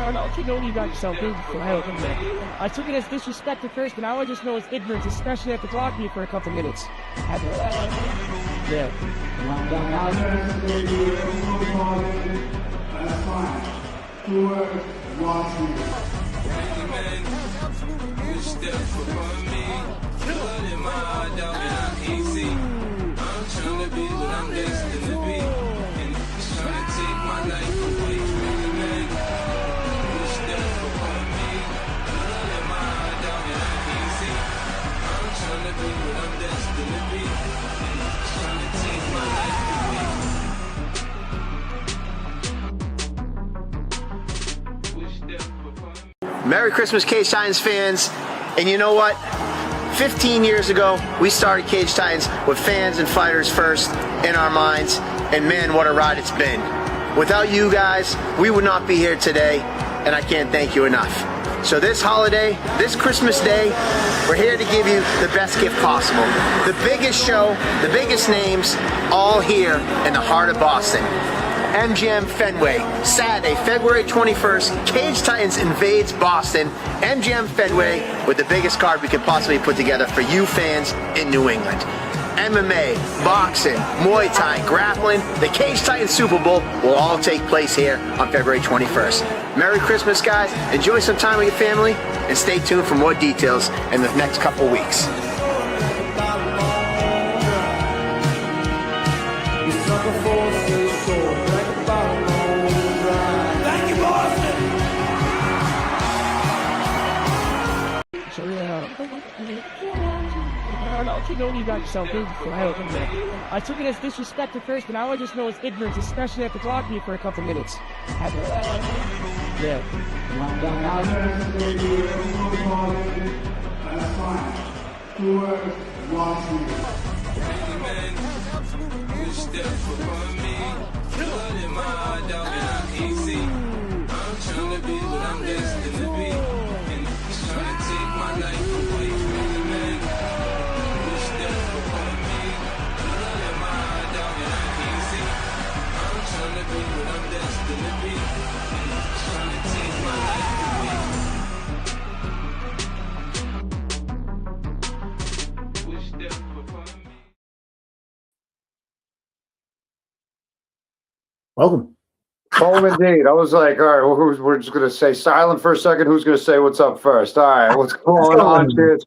I don't you know you got yourself in for hell, I took it as disrespect at first, but now I just know it's ignorance, especially after blocking me for a couple minutes. Yeah. Merry Christmas, Cage Titans fans. And you know what? 15 years ago, we started Cage Titans with fans and fighters first in our minds. And man, what a ride it's been. Without you guys, we would not be here today. And I can't thank you enough. So this holiday, this Christmas Day, we're here to give you the best gift possible. The biggest show, the biggest names, all here in the heart of Boston. MGM Fenway, Saturday, February 21st, Cage Titans invades Boston. MGM Fenway with the biggest card we could possibly put together for you fans in New England. MMA, boxing, Muay Thai, grappling, the Cage Titans Super Bowl will all take place here on February 21st. Merry Christmas, guys. Enjoy some time with your family, and stay tuned for more details in the next couple weeks. So don't you know you got yourself in for hell, I took it as disrespect at first, but now I just know it's ignorance, especially after blocking me for a couple minutes. Yeah. Welcome. Home indeed. I was like, all right, well, we're just going to say silent for a second. Who's going to say what's up first? All right, what's going on? Cheers.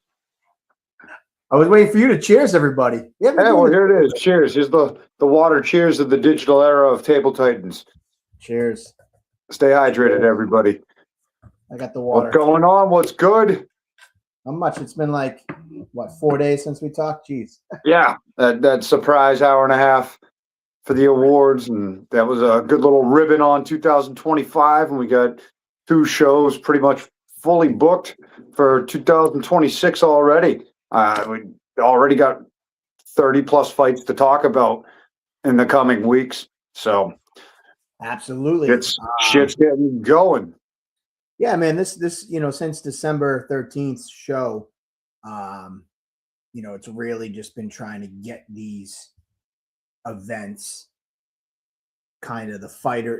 I was waiting for you to cheers, everybody. Hey, well, here it is. Cheers. Here's the water cheers of the digital era of Table Titans. Cheers. Stay hydrated, everybody. I got the water. What's going on? What's good? How much? It's been like, what, 4 days since we talked? Jeez. Yeah, that surprise hour and a half for the awards, and that was a good little ribbon on 2025, and we got 2 shows pretty much fully booked for 2026 already. We already got 30 plus fights to talk about in the coming weeks, so absolutely, shit's getting going. Yeah, man, this since December 13th show, it's really just been trying to get these events kind of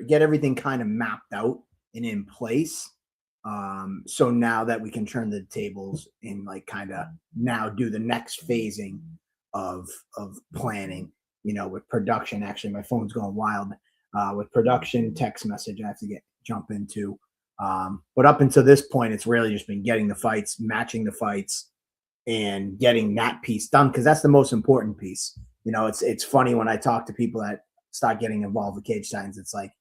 get everything kind of mapped out and in place. So now that we can turn the tables and like kind of now do the next phasing of planning, with production. Actually, my phone's going wild with production, text message I have to jump into. But up until this point, it's really just been getting the fights, matching the fights, and getting that piece done, because that's the most important piece. It's funny when I talk to people that start getting involved with Cage Titans. It's like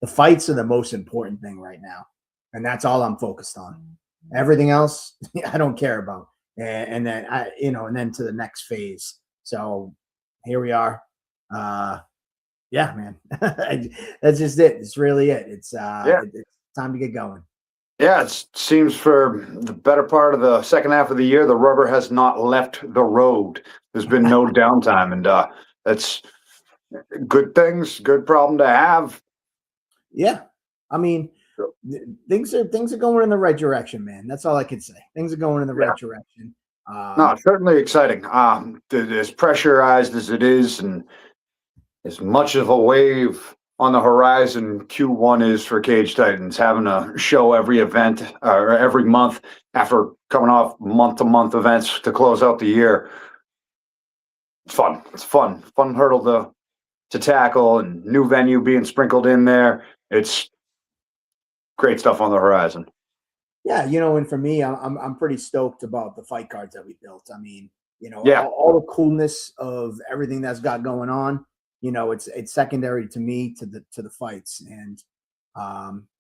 the fights are the most important thing right now, and that's all I'm focused on. Everything else, I don't care about. And then and then to the next phase. So here we are. Yeah, man, that's just it. It's really it. It's time to get going. Yeah, it seems for the better part of the second half of the year, the rubber has not left the road. There's been no downtime, and that's good things, good problem to have. Yeah, I mean, things are going in the right direction, man. That's all I can say. Things are going in the right direction. No, certainly exciting. As pressurized as it is, and as much of a wave on the horizon Q1 is for Cage Titans, having a show every event or every month after coming off month-to-month events to close out the year. It's fun. It's fun. Fun hurdle to tackle, and new venue being sprinkled in there. It's great stuff on the horizon. Yeah, and for me, I'm pretty stoked about the fight cards that we built. I mean, Yeah. all the coolness of everything that's got going on. It's secondary to me to the fights, and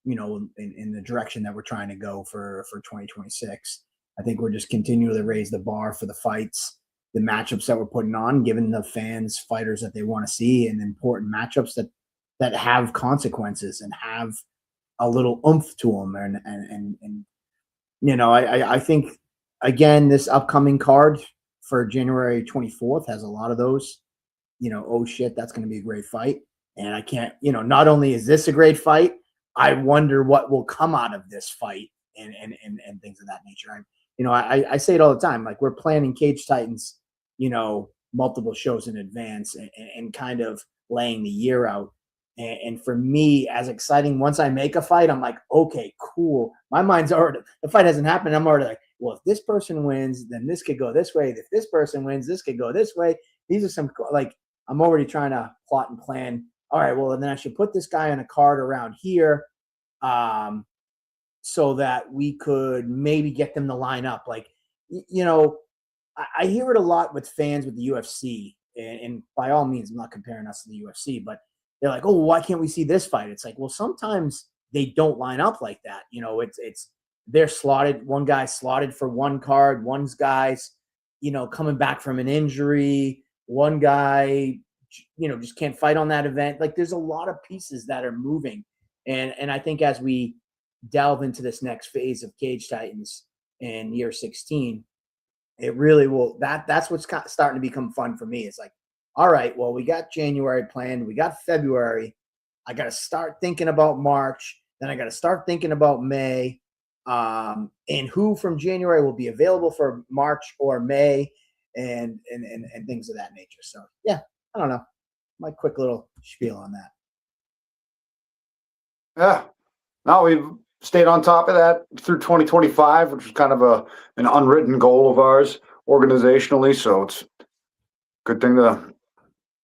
in the direction that we're trying to go for 2026. I think we're just continuing to raise the bar for the fights, the matchups that we're putting on, giving the fans fighters that they want to see, and important matchups that have consequences and have a little oomph to them. And I think, again, this upcoming card for January 24th has a lot of those. Oh shit, that's going to be a great fight. And I can't, not only is this a great fight, I wonder what will come out of this fight and things of that nature. I say it all the time, like we're planning Cage Titans, multiple shows in advance and kind of laying the year out. And for me, as exciting, once I make a fight, I'm like, okay, cool. My mind's already, the fight hasn't happened. I'm already like, well, if this person wins, then this could go this way. If this person wins, this could go this way. These are some, like, I'm already trying to plot and plan. All right, well, then I should put this guy on a card around here so that we could maybe get them to line up. Like, I hear it a lot with fans with the UFC. And by all means, I'm not comparing us to the UFC, but they're like, oh, why can't we see this fight? It's like, well, sometimes they don't line up like that. They're slotted. One guy's slotted for one card. One's guy's, coming back from an injury. One guy, just can't fight on that event. Like there's a lot of pieces that are moving. And I think as we delve into this next phase of Cage Titans in year 16, it really will, that's what's starting to become fun for me. It's like, all right, well, we got January planned. We got February. I got to start thinking about March. Then I got to start thinking about May. And who from January will be available for March or May and things of that nature. So, yeah, I don't know. My quick little spiel on that. Yeah. No, we've stayed on top of that through 2025, which is kind of an unwritten goal of ours organizationally. So it's a good thing to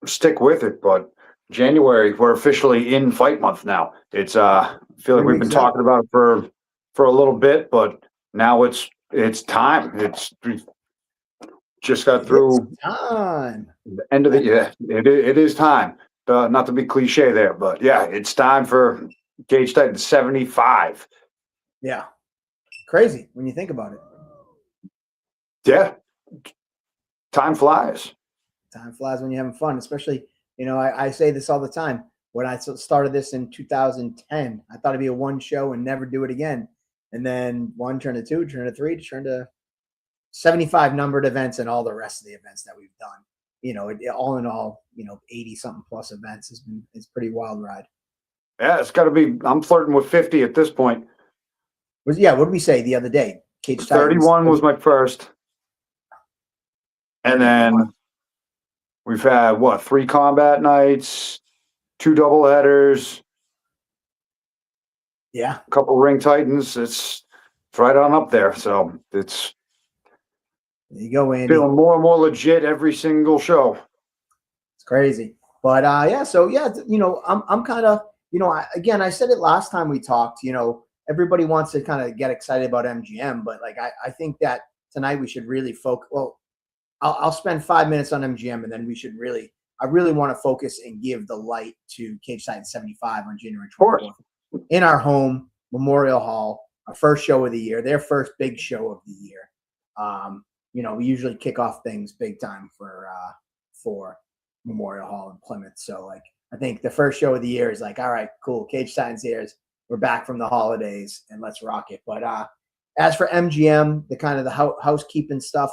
stick with it. But January, we're officially in fight month now. It's I feel like we've been talking about it for a little bit, but now it's time. We just got through time. The end of the year. It is time. Not to be cliche there, but yeah, it's time for Cage Titans 75. Yeah. Crazy when you think about it. Yeah. Time flies. Time flies when you're having fun, especially, I say this all the time. When I started this in 2010, I thought it'd be a one show and never do it again. And then one turned to two, turned to three, turned to 75 numbered events and all the rest of the events that we've done. All in all, 80 something plus events it's pretty wild ride. Yeah, it's got to be. I'm flirting with 50 at this point. What did we say the other day? Cage 31 Titans. was my first. And then we've had, 3 combat nights, 2 doubleheaders. Yeah. A couple ring titans. It's right on up there. So it's there you go, Andy. Feeling more and more legit every single show. It's crazy. But I'm kind of, I said it last time we talked, everybody wants to kind of get excited about MGM, but like I think that tonight we should really focus. Well, I'll spend 5 minutes on MGM, and then I really want to focus and give the light to Cage Titans 75 on January 24th in our home, Memorial Hall, our first show of the year, their first big show of the year. We usually kick off things big time for Memorial Hall in Plymouth. So like, I think the first show of the year is like, all right, cool. Cage Titans here. We're back from the holidays and let's rock it. But as for MGM, the kind of the housekeeping stuff,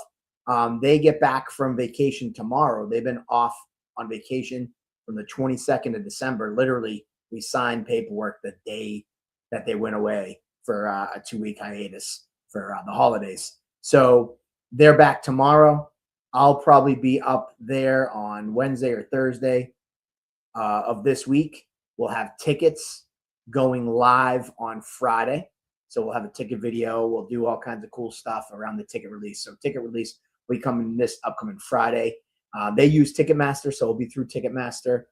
they get back from vacation tomorrow. They've been off on vacation from the 22nd of December. Literally, we signed paperwork the day that they went away for a 2-week hiatus for the holidays. So they're back tomorrow. I'll probably be up there on Wednesday or Thursday of this week. We'll have tickets going live on Friday. So we'll have a ticket video. We'll do all kinds of cool stuff around the ticket release. So ticket release will be coming this upcoming Friday. They use Ticketmaster, so it'll be through Ticketmaster.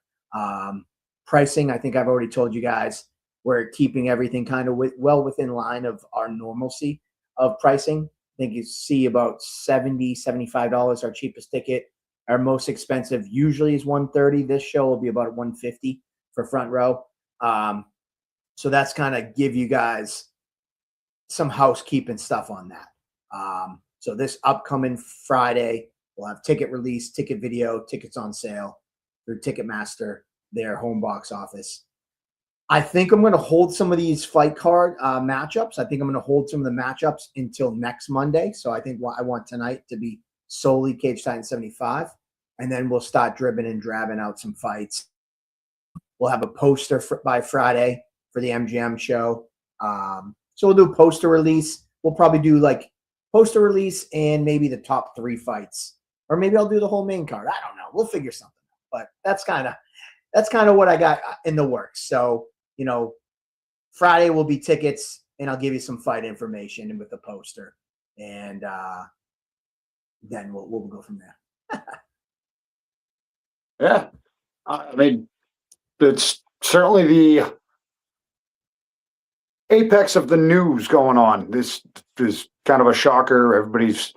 Pricing, I think I've already told you guys, we're keeping everything kind of well within line of our normalcy of pricing. I think you see about $70, $75 our cheapest ticket. Our most expensive usually is $130. This show will be about $150 for front row. So that's kind of give you guys some housekeeping stuff on that. So this upcoming Friday, we'll have ticket release, ticket video, tickets on sale through Ticketmaster, their home box office. I think I'm going to hold some of these fight card matchups. I think I'm going to hold some of the matchups until next Monday. So I think I want tonight to be solely Cage Titan 75. And then we'll start dribbing and drabbing out some fights. We'll have a poster by Friday for the MGM show. So we'll do a poster release. We'll probably do like poster release and maybe the top 3 fights. Or maybe I'll do the whole main card. I don't know. We'll figure something out. But that's kind of what I got in the works. So, Friday will be tickets, and I'll give you some fight information and with the poster. And then we'll go from there. Yeah. I mean, it's certainly the apex of the news going on. This is kind of a shocker. Everybody's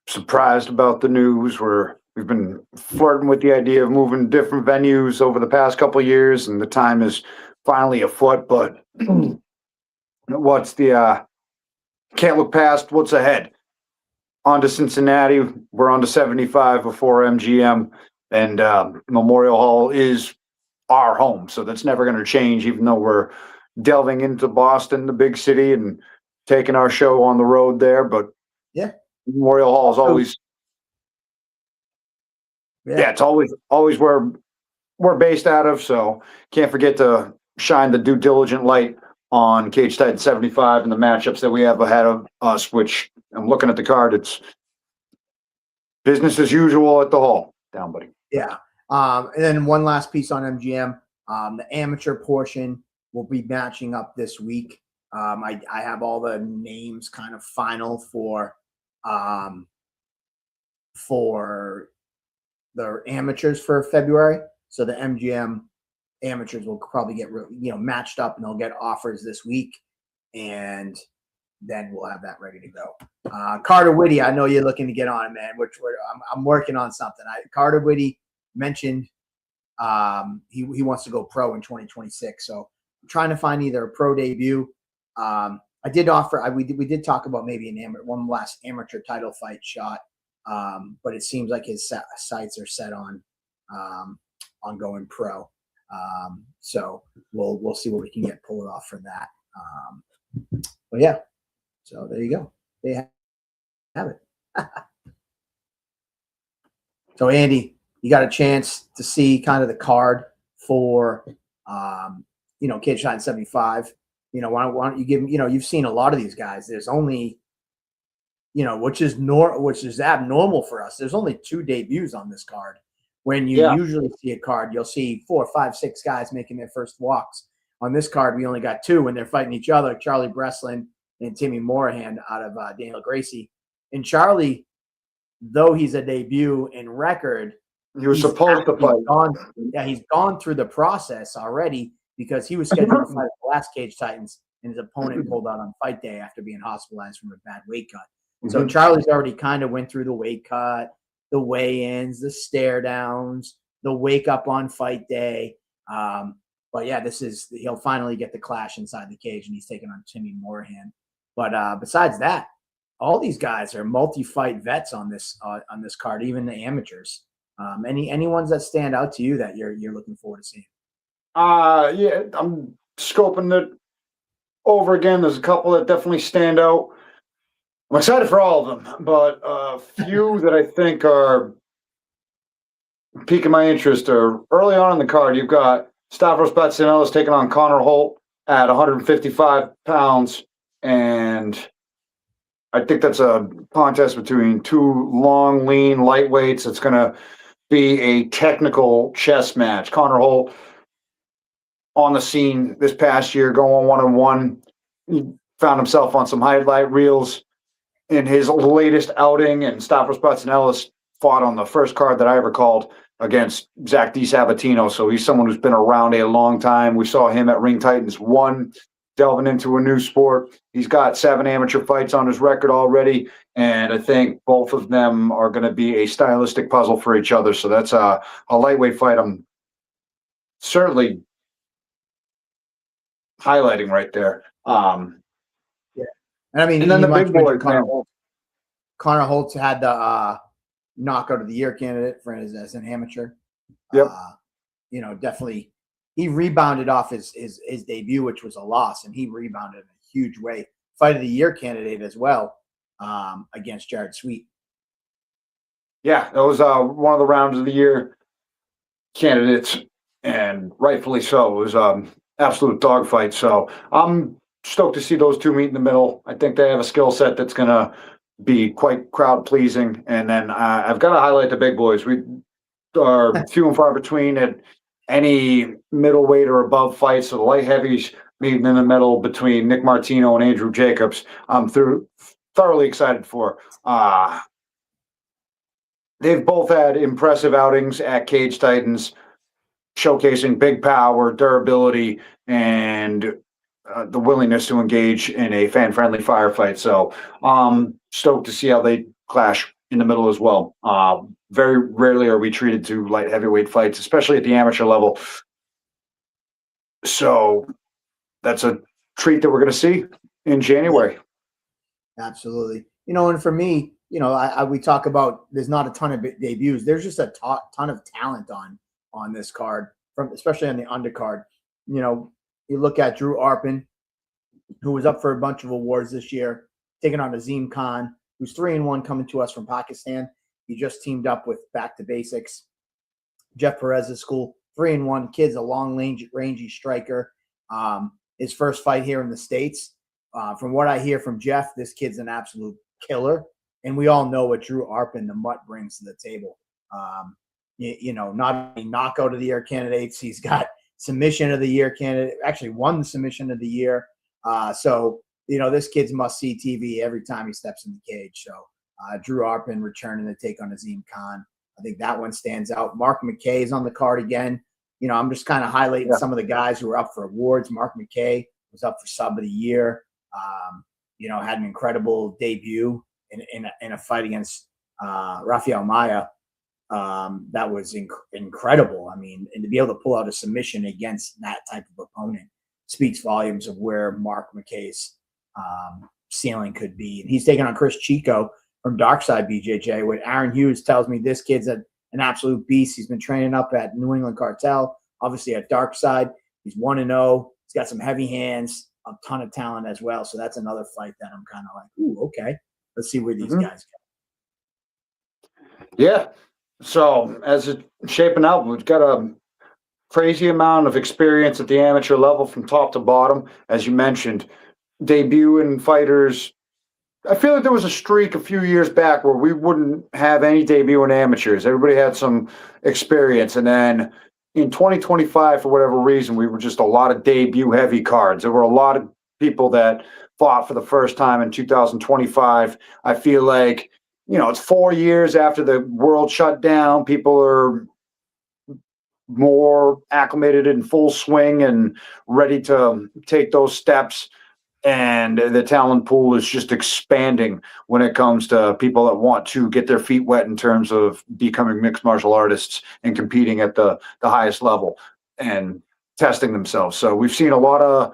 surprised about the news. We've been flirting with the idea of moving to different venues over the past couple of years, and the time is finally afoot. But what's the can't look past what's ahead. On to Cincinnati. We're on to 75 before MGM, and Memorial Hall is our home, so that's never going to change, even though we're delving into Boston, the big city, and taking our show on the road there. But yeah, Memorial Hall is always it's always where we're based out of. So can't forget to shine the due diligent light on Cage Titan 75 and the matchups that we have ahead of us, which I'm looking at the card. It's business as usual at the hall. Down, buddy. Yeah. And then one last piece on MGM. The amateur portion will be matching up this week. I have all the names kind of final for the amateurs for February. So the MGM amateurs will probably get matched up, and they'll get offers this week, and then we'll have that ready to go. Carter Whitty, I know you're looking to get on it, man. I'm working on something. Carter Whitty mentioned he wants to go pro in 2026. So I'm trying to find either a pro debut. I did offer. We did talk about maybe one last amateur title fight shot, but it seems like his sights are set on going pro. So we'll see what we can get pulled off for that. But yeah, so there you go. They have it. So Andy, you got a chance to see kind of the card for Cage Titan 75. Why don't you give you've seen a lot of these guys. There's only which is abnormal for us. There's only 2 debuts on this card. When you usually see a card, you'll see 4, 5, 6 guys making their first walks. On this card, we only got 2 when they're fighting each other, Charlie Breslin and Timmy Morahan out of Daniel Gracie. And Charlie, though he's a debut in record, he was supposed to fight. He's gone through the process already because he was scheduled to fight the last Cage Titans, and his opponent pulled out on fight day after being hospitalized from a bad weight cut. So Charlie's already kind of went through the weight cut, the weigh-ins, the stare downs, the wake up on fight day. But yeah, he'll finally get the clash inside the cage, and he's taking on Timmy Morahan. But besides that, all these guys are multi-fight vets on this card, even the amateurs. Any ones that stand out to you that you're looking forward to seeing? Yeah, I'm scoping it over again. There's a couple that definitely stand out. I'm excited for all of them, but a few that I think are piquing my interest are early on in the card. You've got Stavros Batsianellis taking on Connor Holt at 155 pounds, and I think that's a contest between 2 long, lean lightweights. It's going to be a technical chess match. Connor Holt on the scene this past year, going 1-1. He found himself on some highlight reels in his latest outing, and Stavros Ellis fought on the first card that I ever called against Zach DiSabatino. So he's someone who's been around a long time. We saw him at Ring Titans 1, delving into a new sport. He's got 7 amateur fights on his record already, and I think both of them are going to be a stylistic puzzle for each other. So that's a lightweight fight I'm certainly highlighting right there. And I mean, And then the big boy, Connor Holtz had the knockout of the year candidate for his as an amateur. Yep. Definitely he rebounded off his debut, which was a loss, and he rebounded in a huge way. Fight of the year candidate as well against Jared Sweet. Yeah, that was one of the rounds of the year candidates, and rightfully so. It was absolute dogfight. So I'm stoked to see those two meet in the middle. I think they have a skill set that's going to be quite crowd pleasing. And then I've got to highlight the big boys. We are few and far between at any middleweight or above fights. So the light heavies meeting in the middle between Nick Martino and Andrew Jacobs, I'm thoroughly excited for. They've both had impressive outings at Cage Titans, showcasing big power, durability, and the willingness to engage in a fan-friendly firefight. So stoked to see how they clash in the middle as well. Very rarely are we treated to light heavyweight fights, especially at the amateur level. So that's a treat that we're going to see in January. Absolutely. And for me, we talk about there's not a ton of debuts. There's just a ton of talent on this card, especially on the undercard. You look at Drew Arpin, who was up for a bunch of awards this year, taking on Azim Khan, who's 3-1 coming to us from Pakistan. He just teamed up with Back to Basics. Jeff Perez's school, 3-1. Kid's a long rangy striker. His first fight here in the States. From what I hear from Jeff, this kid's an absolute killer. And we all know what Drew Arpin, the mutt, brings to the table. Not only knockout of the year candidates, he's got submission of the year candidate, actually won the submission of the year. So this kid's must-see TV every time he steps in the cage. So Drew Arpin returning to take on Azim Khan. I think that one stands out. Mark McKay is on the card again. I'm just kind of highlighting some of the guys who are up for awards. Mark McKay was up for sub of the year. Had an incredible debut in a fight against Rafael Maya. That was incredible. I mean, and to be able to pull out a submission against that type of opponent speaks volumes of where Mark McKay's ceiling could be. And he's taking on Chris Chico from Darkside BJJ. What Aaron Hughes tells me, this kid's an absolute beast. He's been training up at New England Cartel, obviously at Darkside. He's 1-0. He's got some heavy hands, a ton of talent as well. So that's another fight that I'm kind of like, ooh, okay. Let's see where these guys go. Yeah. So as it's shaping out, we've got a crazy amount of experience at the amateur level from top to bottom. As you mentioned, debuting fighters. I feel like there was a streak a few years back where we wouldn't have any debuting amateurs. Everybody had some experience. And then in 2025, for whatever reason, we were just a lot of debut heavy cards. There were a lot of people that fought for the first time in 2025. I feel like, it's 4 years after the world shut down. People are more acclimated in full swing and ready to take those steps. And the talent pool is just expanding when it comes to people that want to get their feet wet in terms of becoming mixed martial artists and competing at the highest level and testing themselves. So we've seen a lot of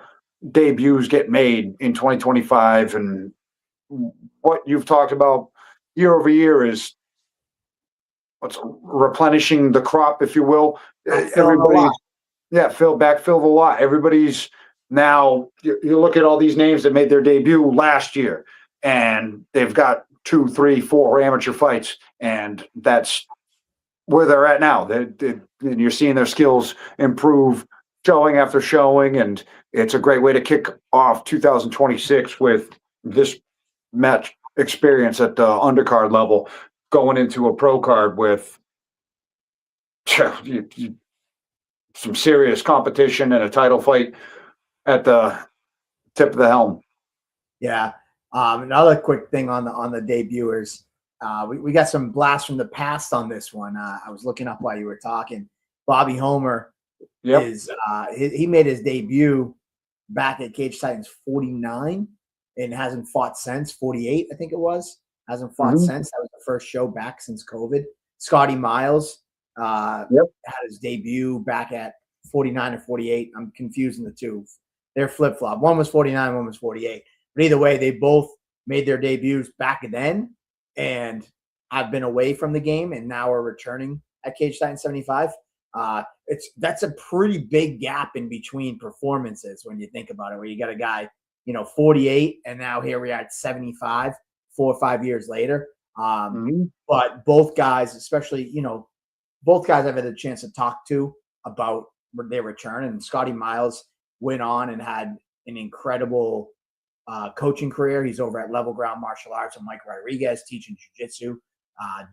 debuts get made in 2025. And what you've talked about year over year is what's replenishing the crop, if you will. Everybody, backfill the lot. Everybody's now, you look at all these names that made their debut last year, and they've got 2, 3, 4 amateur fights, and that's where they're at now. And you're seeing their skills improve showing after showing, and it's a great way to kick off 2026 with this match experience at the undercard level, going into a pro card with some serious competition and a title fight at the tip of the helm. Yeah. Another quick thing on the debuters. We got some blasts from the past on this one. I was looking up while you were talking. Bobby Homer is he made his debut back at Cage Titans 49 and hasn't fought since. 48, I think it was. Hasn't fought since. That was the first show back since COVID. Scotty Miles had his debut back at 49 and 48. I'm confusing the two. They're flip-flop. One was 49, one was 48. But either way, they both made their debuts back then and have been away from the game and now are returning at Cage Titans 75. That's a pretty big gap in between performances when you think about it, where you got a guy, 48, and now here we are at 75, 4 or 5 years later. But both guys, especially, both guys I've had a chance to talk to about their return. And Scotty Miles went on and had an incredible coaching career. He's over at Level Ground Martial Arts with Mike Rodriguez, teaching jiu-jitsu,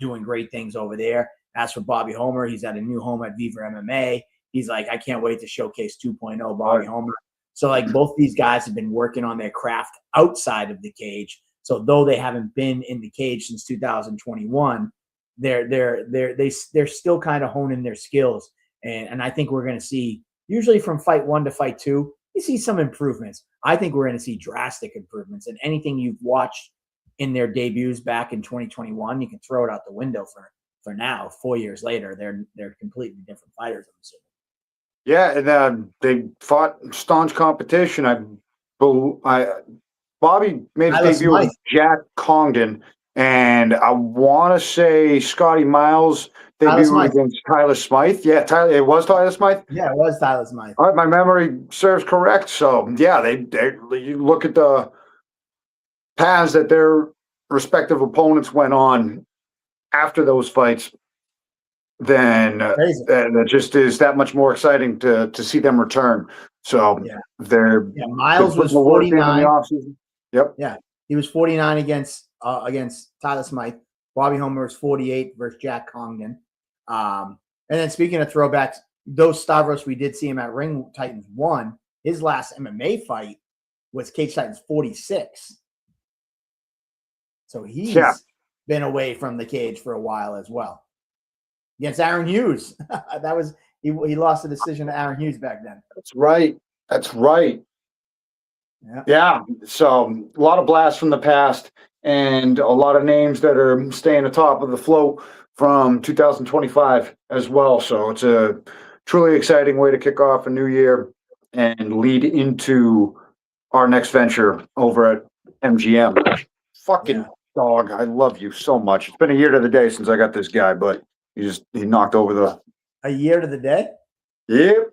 doing great things over there. As for Bobby Homer, he's at a new home at Viva MMA. He's like, I can't wait to showcase 2.0 Bobby Homer. So like both these guys have been working on their craft outside of the cage. So though they haven't been in the cage since 2021, they're still kind of honing their skills. And I think we're going to see, usually from fight 1 to fight 2, you see some improvements. I think we're going to see drastic improvements. And anything you've watched in their debuts back in 2021, you can throw it out the window for now. 4 years later, they're completely different fighters, I'm assuming. Yeah, and they fought staunch competition. Bobby made his debut with Jack Congdon, and I want to say Scotty Miles debuted against Tyler Smythe. Yeah, it was Tyler Smythe? Yeah, it was Tyler Smythe. All right, my memory serves correct. So, yeah, you look at the paths that their respective opponents went on after those fights, then it just is that much more exciting to see them return. So Miles was 49. Yep. Yeah, he was 49 against Tyler Smythe. Bobby Homer was 48 versus Jack Congdon. And then speaking of throwbacks, Dos Stavros, we did see him at Ring Titans 1. His last MMA fight was Cage Titans 46. So he's been away from the cage for a while as well. Against Aaron Hughes. That was he lost the decision to Aaron Hughes back then. That's right. Yeah. So a lot of blasts from the past and a lot of names that are staying atop of the float from 2025 as well. So it's a truly exciting way to kick off a new year and lead into our next venture over at MGM. Fucking dog, I love you so much. It's been a year to the day since I got this guy, but he knocked over a year to the day? Yep.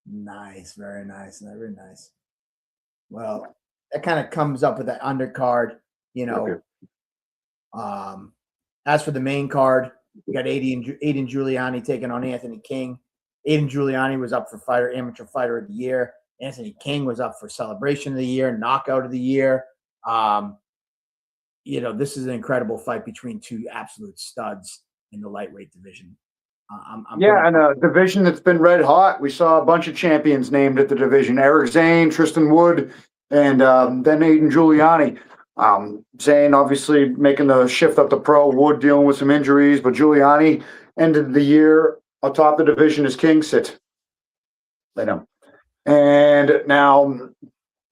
Nice, very nice, very nice. Well, that kind of comes up with that undercard, As for the main card, we got Aiden Giuliani taking on Anthony King. Aiden Giuliani was up for amateur fighter of the year. Anthony King was up for celebration of the year, knockout of the year. This is an incredible fight between two absolute studs in the lightweight division. And a division that's been red hot. We saw a bunch of champions named at the division: Eric Zane, Tristan Wood, and then Aiden Giuliani. Zane obviously making the shift up to pro, Wood dealing with some injuries, but Giuliani ended the year atop the division as King sits. Lay down. And now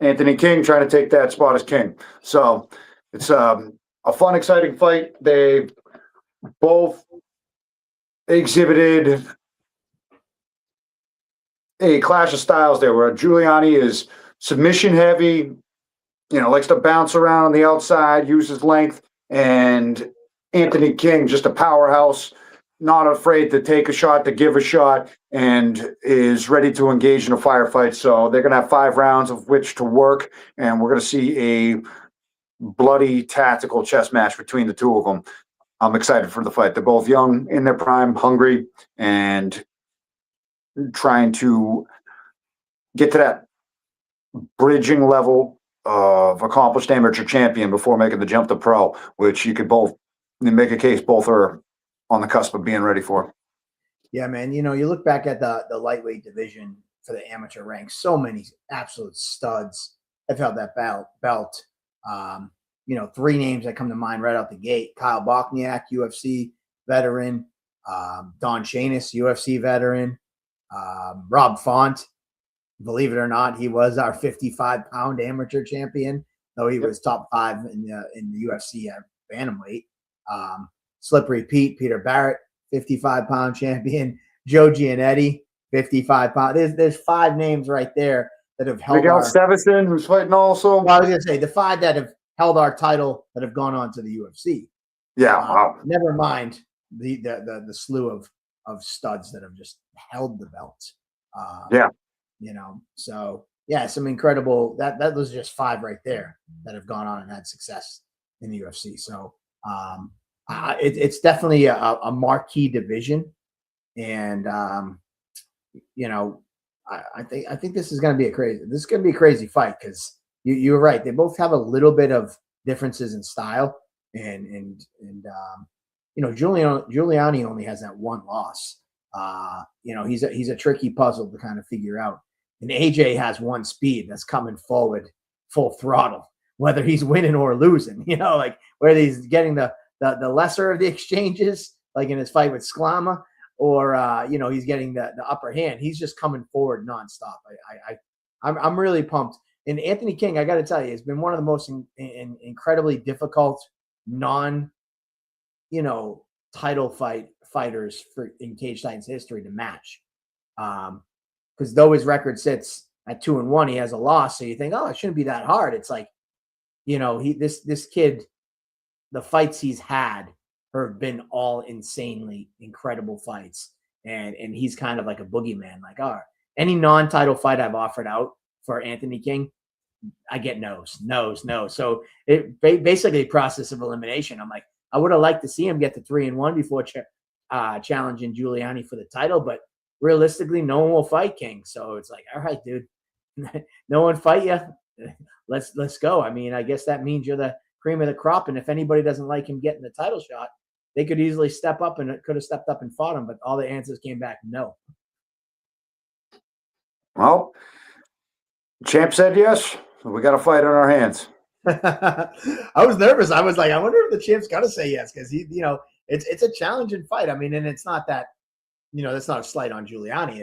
Anthony King trying to take that spot as King. So it's a fun, exciting fight. They both exhibited a clash of styles there, where Giuliani is submission heavy, likes to bounce around on the outside, use his length, and Anthony King, just a powerhouse, not afraid to take a shot, to give a shot, and is ready to engage in a firefight. So they're going to have 5 rounds of which to work, and we're going to see a bloody tactical chess match between the two of them. I'm excited for the fight. They're both young, in their prime, hungry, and trying to get to that bridging level of accomplished amateur champion before making the jump to pro, which you could both make a case both are on the cusp of being ready for. Yeah, man. You know, you look back at the lightweight division for the amateur ranks, so many absolute studs have held that belt. Um, you know, three names that come to mind right out the gate: Kyle Bochniak, UFC veteran; Don Shanis, UFC veteran; Rob Font. Believe it or not, he was our 55-pound amateur champion, though he was top 5 in the UFC at bantamweight. Slippery Pete, Peter Barrett, 55-pound champion. Joe Giannetti, 55-pound. There's 5 names right there that have held Miguel our. Stevenson, who's fighting also. Well, I was gonna say the 5 that have held our title that have gone on to the UFC. Yeah, wow. Never mind the slew of studs that have just held the belt. Yeah. You know, so yeah, some incredible that was just 5 right there that have gone on and had success in the UFC. So it's definitely a marquee division, and you know, I think this is going to be a crazy fight because you're right. They both have a little bit of differences in style, and you know, Giuliani only has that one loss. You know, he's a tricky puzzle to kind of figure out. And AJ has one speed that's coming forward full throttle, whether he's winning or losing. You know, like whether he's getting the lesser of the exchanges, like in his fight with Sklama, or you know, he's getting the upper hand. He's just coming forward nonstop. I'm really pumped. And Anthony King, I got to tell you, has been one of the most incredibly difficult you know, title fighters in Cage Titans history to match. Because though his record sits at 2-1, he has a loss. So you think, oh, it shouldn't be that hard. It's like, you know, this kid, the fights he's had have been all insanely incredible fights. And he's kind of like a boogeyman. Like, all right, any non-title fight I've offered out for Anthony King, I get no's. So it basically process of elimination. I'm like, I would have liked to see him get to 3-1 before challenging Giuliani for the title, but realistically, no one will fight King. So it's like, all right, dude, no one fight you. Let's go. I mean, I guess that means you're the cream of the crop. And if anybody doesn't like him getting the title shot, they could easily step up and could have stepped up and fought him. But all the answers came back no. Well, champ said yes. So we got a fight on our hands. I was nervous. I was like, I wonder if the champ's got to say yes because he, you know, it's a challenging fight. I mean, and it's not that, you know, that's not a slight on Giuliani.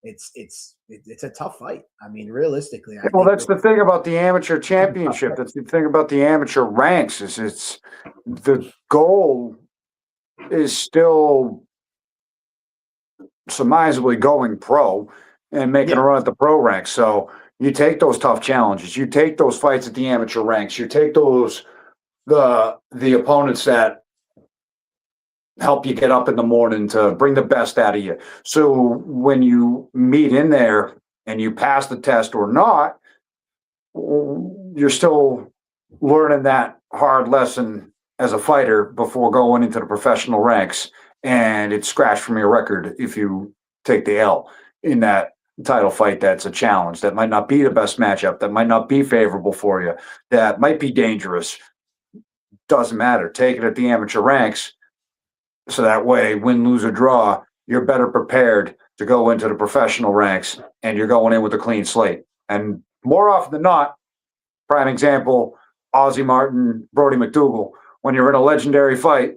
It's a tough fight. I mean, realistically, well, that's the thing about the amateur championship. That's the thing about the amateur ranks is it's the goal is still surmisably going pro and making a run at the pro ranks. So you take those tough challenges. You take those fights at the amateur ranks. You take those the opponents that help you get up in the morning to bring the best out of you. So when you meet in there and you pass the test or not, you're still learning that hard lesson as a fighter before going into the professional ranks. And it's scratched from your record if you take the L in that title fight. That's a challenge. That might not be the best matchup. That might not be favorable for you. That might be dangerous. Doesn't matter. Take it at the amateur ranks. So that way, win, lose, or draw, you're better prepared to go into the professional ranks and you're going in with a clean slate. And more often than not, prime example, Ozzie Martin, Brody McDougal, when you're in a legendary fight,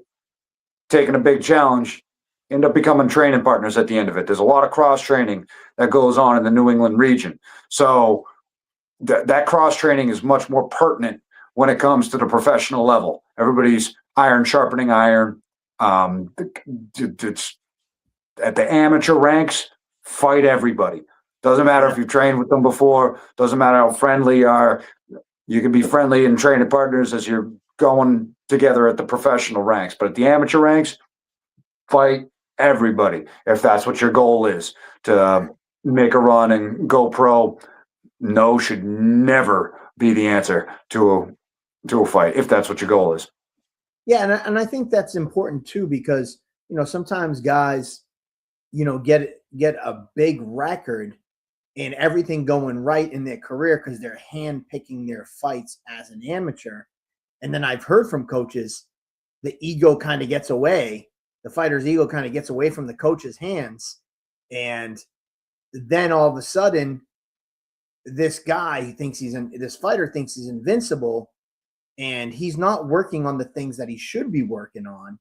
taking a big challenge, end up becoming training partners at the end of it. There's a lot of cross-training that goes on in the New England region. So that cross-training is much more pertinent when it comes to the professional level. Everybody's iron sharpening iron. It's at the amateur ranks, fight everybody. Doesn't matter if you've trained with them before. Doesn't matter how friendly you are. You can be friendly and training partners as you're going together at the professional ranks. But at the amateur ranks, fight everybody. If that's what your goal is, to make a run and go pro, no should never be the answer to a fight, if that's what your goal is. Yeah, and I think that's important too because, you know, sometimes guys, you know, get a big record and everything going right in their career because they're hand-picking their fights as an amateur. And then I've heard from coaches, the ego kind of gets away the fighter's ego kind of gets away from the coach's hands. And then all of a sudden, this fighter thinks he's invincible, and he's not working on the things that he should be working on.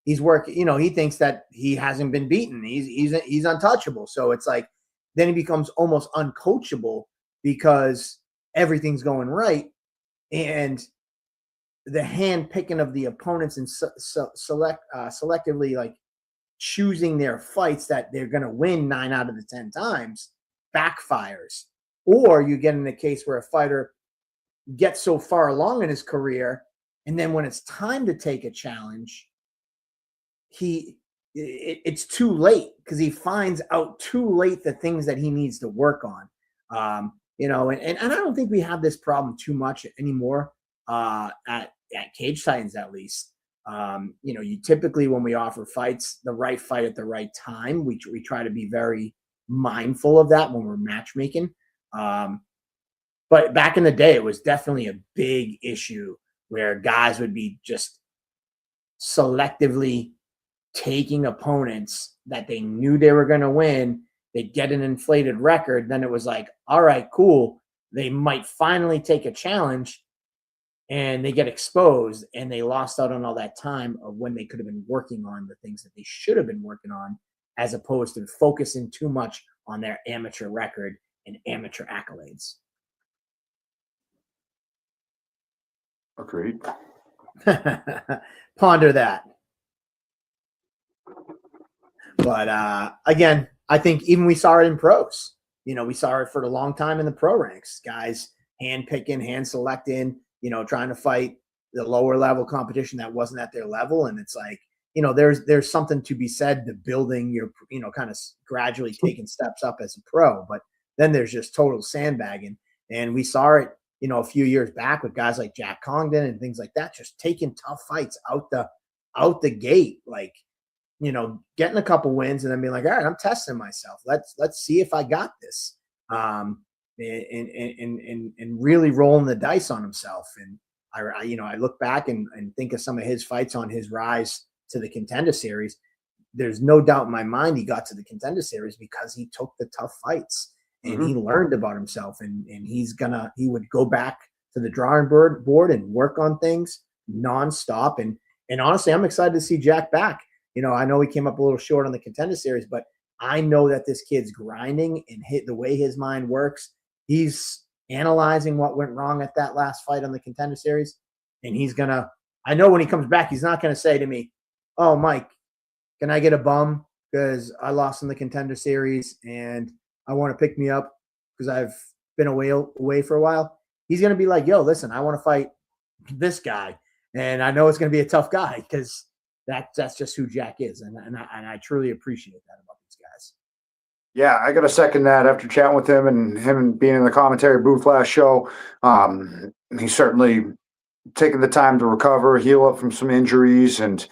He's working, he thinks that he hasn't been beaten. He's untouchable. So it's like, then he becomes almost uncoachable because everything's going right. And the hand picking of the opponents and selectively like choosing their fights that they're going to win 9 out of the 10 times backfires. Or you get in a case where a fighter gets so far along in his career, and then when it's time to take a challenge, it's too late because he finds out too late the things that he needs to work on. And I don't think we have this problem too much anymore at Cage Titans, at least. You typically, when we offer fights, the right fight at the right time, we try to be very mindful of that when we're matchmaking. But back in the day, it was definitely a big issue where guys would be just selectively taking opponents that they knew they were going to win. They'd get an inflated record. Then it was like, all right, cool. They might finally take a challenge, and they get exposed, and they lost out on all that time of when they could have been working on the things that they should have been working on, as opposed to focusing too much on their amateur record and amateur accolades. Agreed. Ponder that. But again, I think even we saw it in pros. We saw it for a long time in the pro ranks. Guys hand picking, hand selecting, trying to fight the lower level competition that wasn't at their level. And it's like, there's something to be said to building your, kind of gradually taking steps up as a pro. But then there's just total sandbagging. And we saw it, a few years back with guys like Jack Congdon and things like that, just taking tough fights out the gate, like, getting a couple wins and then being like, all right, I'm testing myself. Let's see if I got this. And really rolling the dice on himself. And I look back and think of some of his fights on his rise to the Contender Series. There's no doubt in my mind he got to the Contender Series because he took the tough fights and he learned about himself. And he would go back to the drawing board and work on things nonstop. And honestly, I'm excited to see Jack back. I know he came up a little short on the Contender Series, but I know that this kid's grinding and the way his mind works. He's analyzing what went wrong at that last fight on the Contender Series. And I know when he comes back, he's not going to say to me, oh, Mike, can I get a bum because I lost in the Contender Series and I want to pick me up because I've been away for a while. He's going to be like, yo, listen, I want to fight this guy. And I know it's going to be a tough guy because that's just who Jack is. And I truly appreciate that about these guys. Yeah, I got to second that after chatting with him and being in the commentary booth last show. He's certainly taken the time to recover, heal up from some injuries, and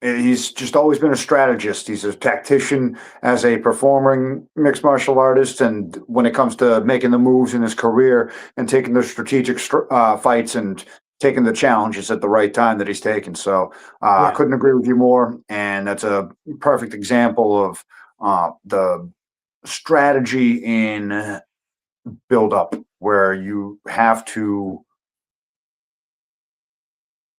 he's just always been a strategist. He's a tactician as a performing mixed martial artist, and when it comes to making the moves in his career and taking the strategic fights and taking the challenges at the right time that he's taken. So I couldn't agree with you more. And that's a perfect example of the strategy in build up, where you have to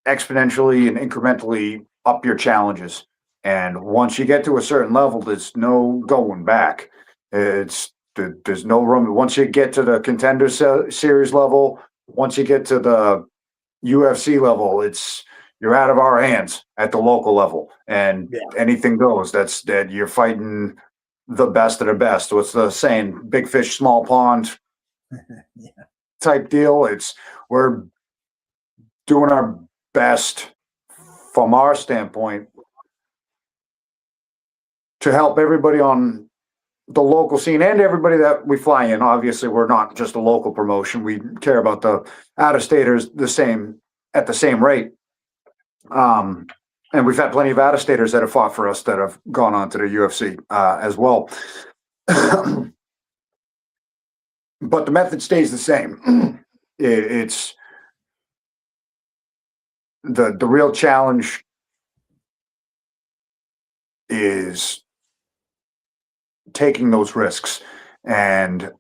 exponentially and incrementally up your challenges. And once you get to a certain level, there's no going back. There's no room. Once you get to the Contender Series level, once you get to the UFC level, you're out of our hands at the local level, and anything goes. That you're fighting the best of the best. What's the saying? Big fish, small pond type deal. We're doing our best from our standpoint to help everybody on the local scene and everybody that we fly in. Obviously, we're not just a local promotion. We care about the out-of-staters at the same rate. And we've had plenty of out-of-staters that have fought for us that have gone on to the UFC as well. But the method stays the same. It's the real challenge is taking those risks, and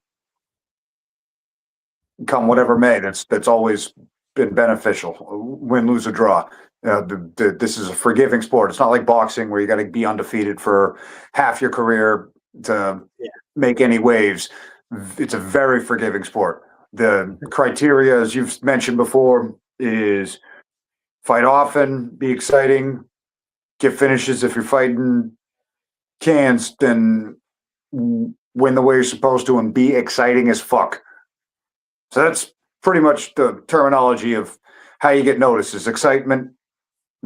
come whatever may, that's always been beneficial. Win, lose, or draw. This is a forgiving sport. It's not like boxing where you got to be undefeated for half your career to make any waves. It's a very forgiving sport. The criteria, as you've mentioned before, is fight often, be exciting, get finishes. If you're fighting cans, then win the way you're supposed to and be exciting as fuck. So that's pretty much the terminology of how you get noticed is excitement,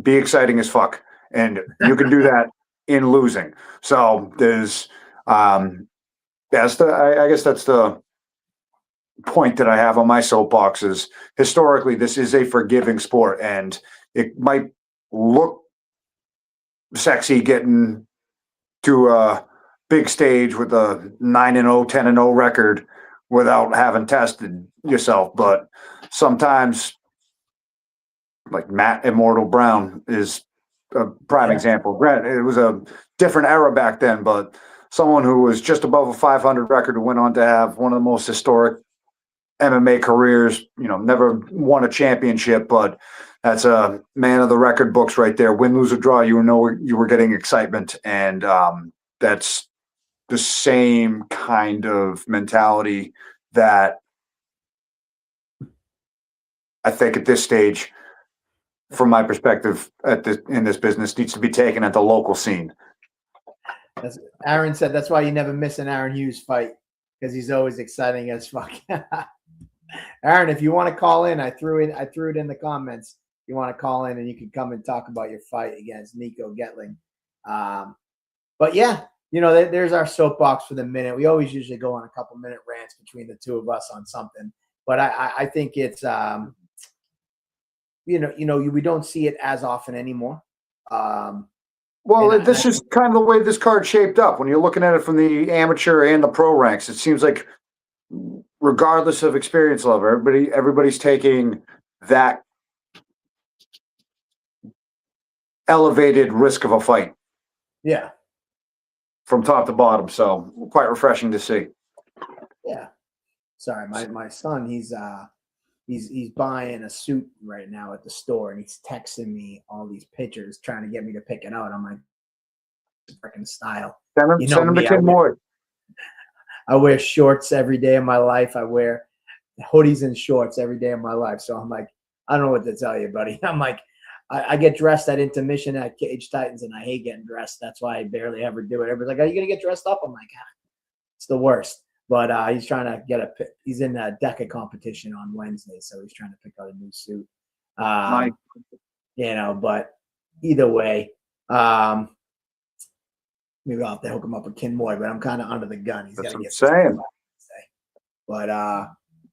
be exciting as fuck. And you can do that in losing. So there's, I guess that's the point that I have on my soapbox is historically, this is a forgiving sport, and it might look sexy getting to a big stage with a 9-0, 10-0 record without having tested yourself. But sometimes, like Matt Immortal Brown is a prime example. Granted, it was a different era back then, but someone who was just above a 500 record who went on to have one of the most historic MMA careers, never won a championship, but that's a man of the record books right there. Win, lose, or draw, you were getting excitement. And that's the same kind of mentality that I think at this stage, from my perspective, in this business, needs to be taken at the local scene. As Aaron said, that's why you never miss an Aaron Hughes fight, because he's always exciting as fuck. Aaron, if you want to call in, I threw it in the comments. You want to call in and you can come and talk about your fight against Nico Getling. But yeah, there's our soapbox for the minute. We always usually go on a couple minute rants between the two of us on something, but I think it's we don't see it as often anymore. Well, this is kind of the way this card shaped up. When you're looking at it from the amateur and the pro ranks, it seems like regardless of experience level, everybody's taking that elevated risk of a fight. Yeah. From top to bottom. So quite refreshing to see. Yeah. Sorry, my son, he's buying a suit right now at the store, and he's texting me all these pictures trying to get me to pick it out. I'm like, freaking style. Send him to Ken Moore. I wear shorts every day of my life. I wear hoodies and shorts every day of my life. So I'm like, I don't know what to tell you, buddy. I'm like, I get dressed at intermission at Cage Titans, and I hate getting dressed. That's why I barely ever do it. Everybody's like, are you going to get dressed up? I'm like, it's the worst. But he's trying to he's in a DECA competition on Wednesday, so he's trying to pick out a new suit. But either way, maybe I'll have to hook him up with Ken Moy, but I'm kind of under the gun. He's got to get saying. But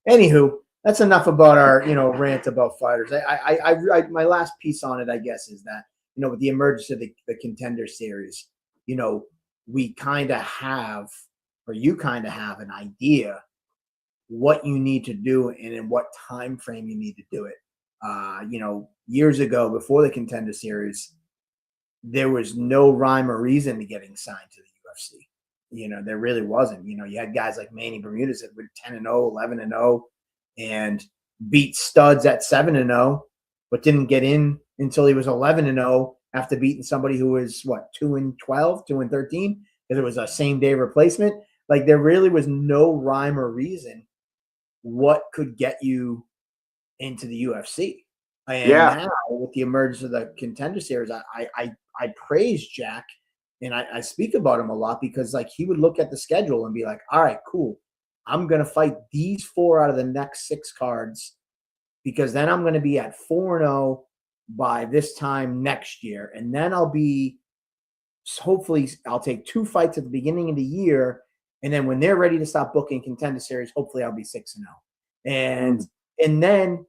anywho, that's enough about our rant about fighters. I my last piece on it, I guess, is that with the emergence of the Contender Series, we kind of have, or you kind of have, an idea what you need to do and in what time frame you need to do it. Years ago, before the Contender Series, there was no rhyme or reason to getting signed to the UFC. There really wasn't. You had guys like Manny Bermudez that were 10-0, 11-0, and beat studs at 7-0, but didn't get in until he was 11-0 after beating somebody who was 2-12, 2-13, because it was a same day replacement. Like, there really was no rhyme or reason what could get you into the UFC. And now, with the emergence of the Contender Series, I praise Jack, and I speak about him a lot, because he would look at the schedule and be like, all right, cool. I'm going to fight these 4 out of the next 6 cards, because then I'm going to be at 4-0 by this time next year. And then hopefully I'll take 2 fights at the beginning of the year. And then when they're ready to stop booking Contender Series, hopefully I'll be 6-0. And then,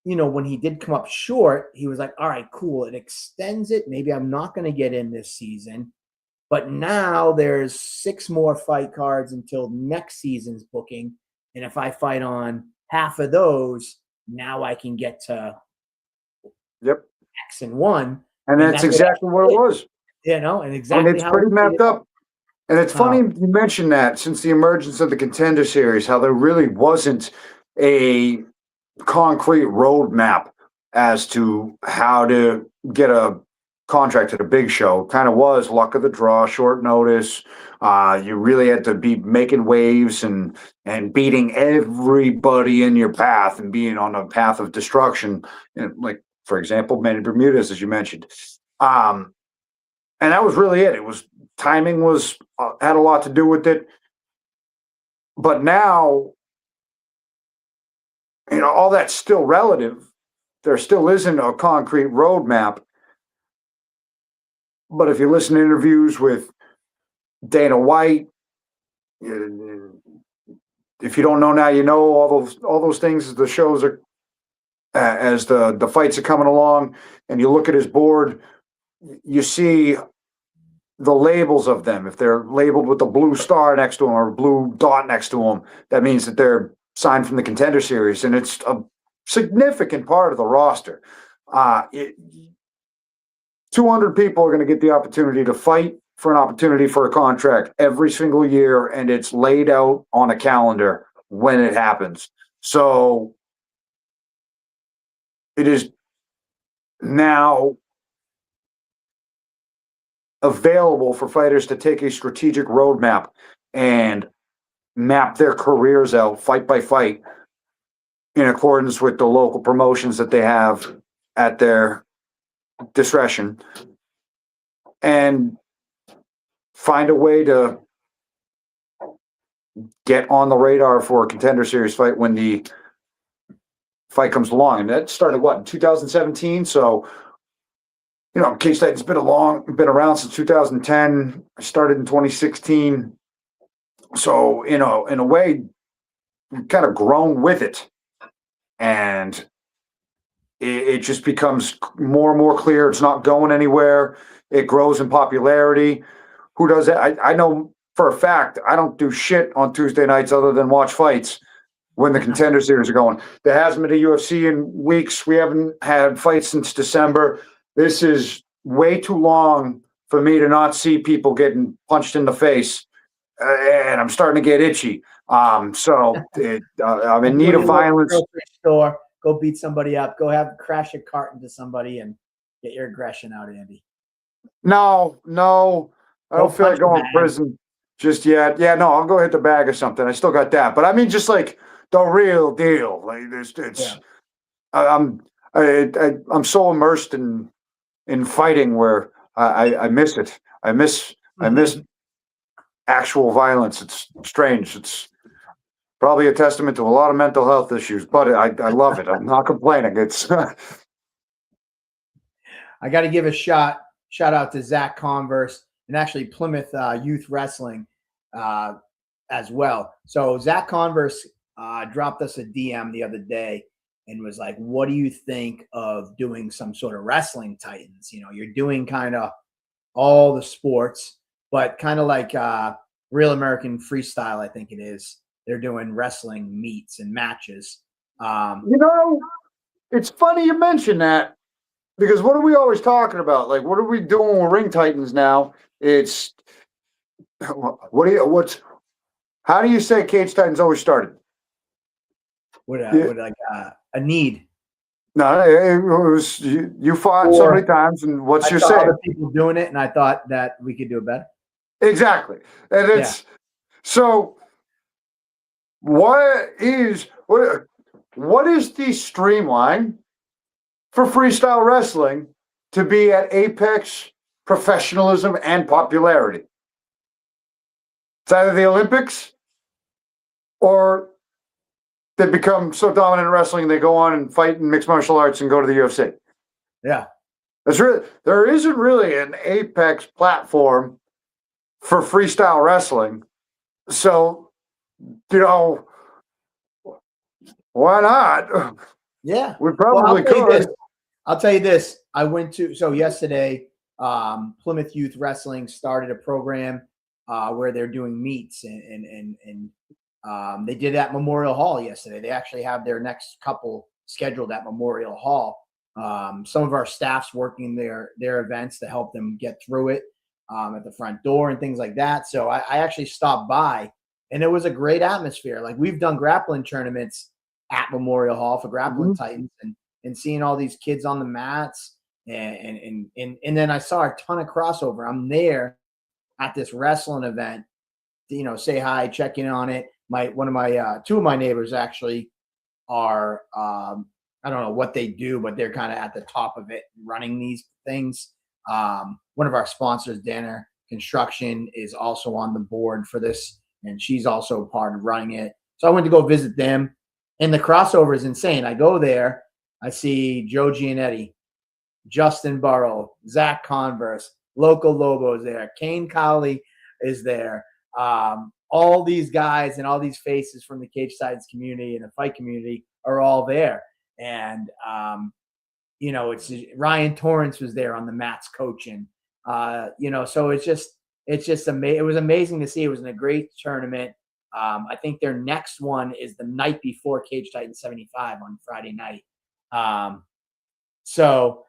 when he did come up short, he was like, all right, cool. It extends it. Maybe I'm not going to get in this season. But now there's 6 more fight cards until next season's booking. And if I fight on half of those, now I can get to X and 1. And that's exactly what it was. You know, and And exactly it's how pretty mapped up. And it's funny Oh. you mentioned that since the emergence of the Contender Series, how there really wasn't a concrete roadmap as to how to get a contract at a big show. Kind of was luck of the draw, short notice. You really had to be making waves and beating everybody in your path and being on a path of destruction. And like, for example, Manny Bermudez, as you mentioned. And that was really it. It was timing was had a lot to do with it. But now, all that's still relative. There still isn't a concrete roadmap. But if you listen to interviews with Dana White, if you don't know now, you know all those things as the shows are as the fights are coming along, and you look at his board, you see the labels of them. If they're labeled with a blue star next to them or a blue dot next to them, that means that they're signed from the Contender Series, and it's a significant part of the roster. 200 people are going to get the opportunity to fight for an opportunity for a contract every single year, and it's laid out on a calendar when it happens. So it is now available for fighters to take a strategic roadmap and map their careers out fight by fight in accordance with the local promotions that they have at their discretion, and find a way to get on the radar for a Contender Series fight when the fight comes along. And that started in 2017. So, Cage Titan's been around since 2010. I started in 2016. So, in a way, we've kind of grown with it. And it just becomes more and more clear. It's not going anywhere. It grows in popularity. Who does that? I know for a fact I don't do shit on Tuesday nights other than watch fights when the Contender Series are going. There hasn't been a UFC in weeks. We haven't had fights since December. This is way too long for me to not see people getting punched in the face, and I'm starting to get itchy. I'm in need of violence. Store, go beat somebody up. Go crash a cart into somebody and get your aggression out, Andy. No, I don't feel like going to prison just yet. Yeah, no, I'll go hit the bag or something. I still got that, but I mean, just like the real deal. Like I'm so immersed in fighting where I miss it. I miss actual violence. It's strange. It's probably a testament to a lot of mental health issues, but I love it. I'm not complaining. It's I got to give a shout out to Zach Converse and actually Plymouth Youth Wrestling as well. So Zach Converse dropped us a DM the other day and was like, what do you think of doing some sort of wrestling Titans? You're doing kind of all the sports, but kind of like Real American Freestyle, I think it is. They're doing wrestling meets and matches. It's funny you mention that, because what are we always talking about? Like, what are we doing with Ring Titans now? It's how do you say Cage Titans always started? A need. No, it was you fought so many times, and what's your say? Other people doing it, and I thought that we could do it better. Exactly, and so. What is the streamline for freestyle wrestling to be at apex professionalism and popularity? It's either the Olympics or they become so dominant in wrestling they go on and fight in mixed martial arts and go to the UFC. Yeah. There isn't really an apex platform for freestyle wrestling. So, why not? Yeah. We probably could. I'll tell you this. I went to, yesterday, Plymouth Youth Wrestling started a program where they're doing meets and they did at Memorial Hall yesterday. They actually have their next couple scheduled at Memorial Hall. Some of our staff's working their events to help them get through it. at the front door and things like that. So I actually stopped by, and it was a great atmosphere. Like, we've done grappling tournaments at Memorial Hall for grappling titans, and seeing all these kids on the mats, and then I saw a ton of crossover. I'm there at this wrestling event, say hi, check in on it. Two of my neighbors actually are, I don't know what they do, but they're kind of at the top of it running these things. One of our sponsors, Danner Construction, is also on the board for this, and she's also part of running it. So I went to go visit them, and the crossover is insane. I go there, I see Joe Giannetti, Justin Burrow, Zach Converse, Local Lobos there, Kane Cowley is there. All these guys and all these faces from the cage sides community and the fight community are all there. And, it's Ryan Torrance was there on the mats coaching, so it was amazing to see. It was in a great tournament. I think their next one is the night before Cage Titan 75 on Friday night. So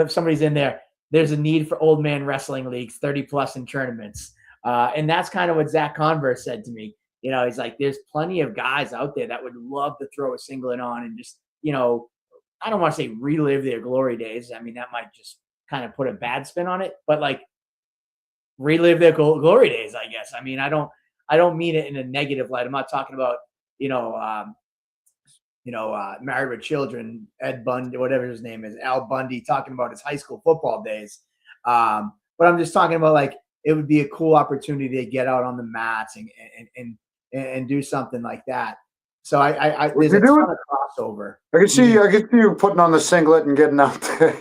somebody's in there. There's a need for old man wrestling leagues, 30 plus in tournaments. And that's kind of what Zach Converse said to me. He's like, there's plenty of guys out there that would love to throw a singlet on and just, I don't want to say relive their glory days. I mean, that might just kind of put a bad spin on it, but like relive their glory days, I guess. I mean, I don't mean it in a negative light. I'm not talking about, Married with Children, Ed Bundy, whatever his name is, Al Bundy, talking about his high school football days. But I'm just talking about, like, it would be a cool opportunity to get out on the mats and do something like that. So there's a ton of crossover. I can see you putting on the singlet and getting out there.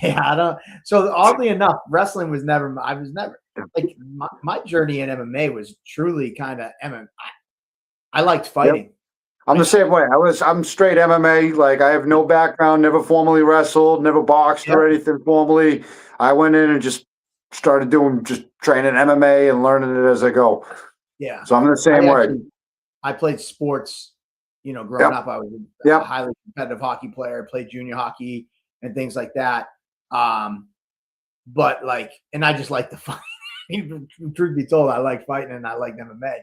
Yeah, So oddly enough, wrestling was never. I was never like my journey in MMA was truly kind of MMA. I liked fighting. Yep. I'm the same way. I'm straight MMA. Like, I have no background, never formally wrestled, never boxed or anything formally. I went in and just started just training MMA and learning it as I go. Yeah. So I'm the same way. I played sports, growing up. I was a highly competitive hockey player, played junior hockey and things like that. But and I just like to fight. Truth be told, I like fighting and I like MMA.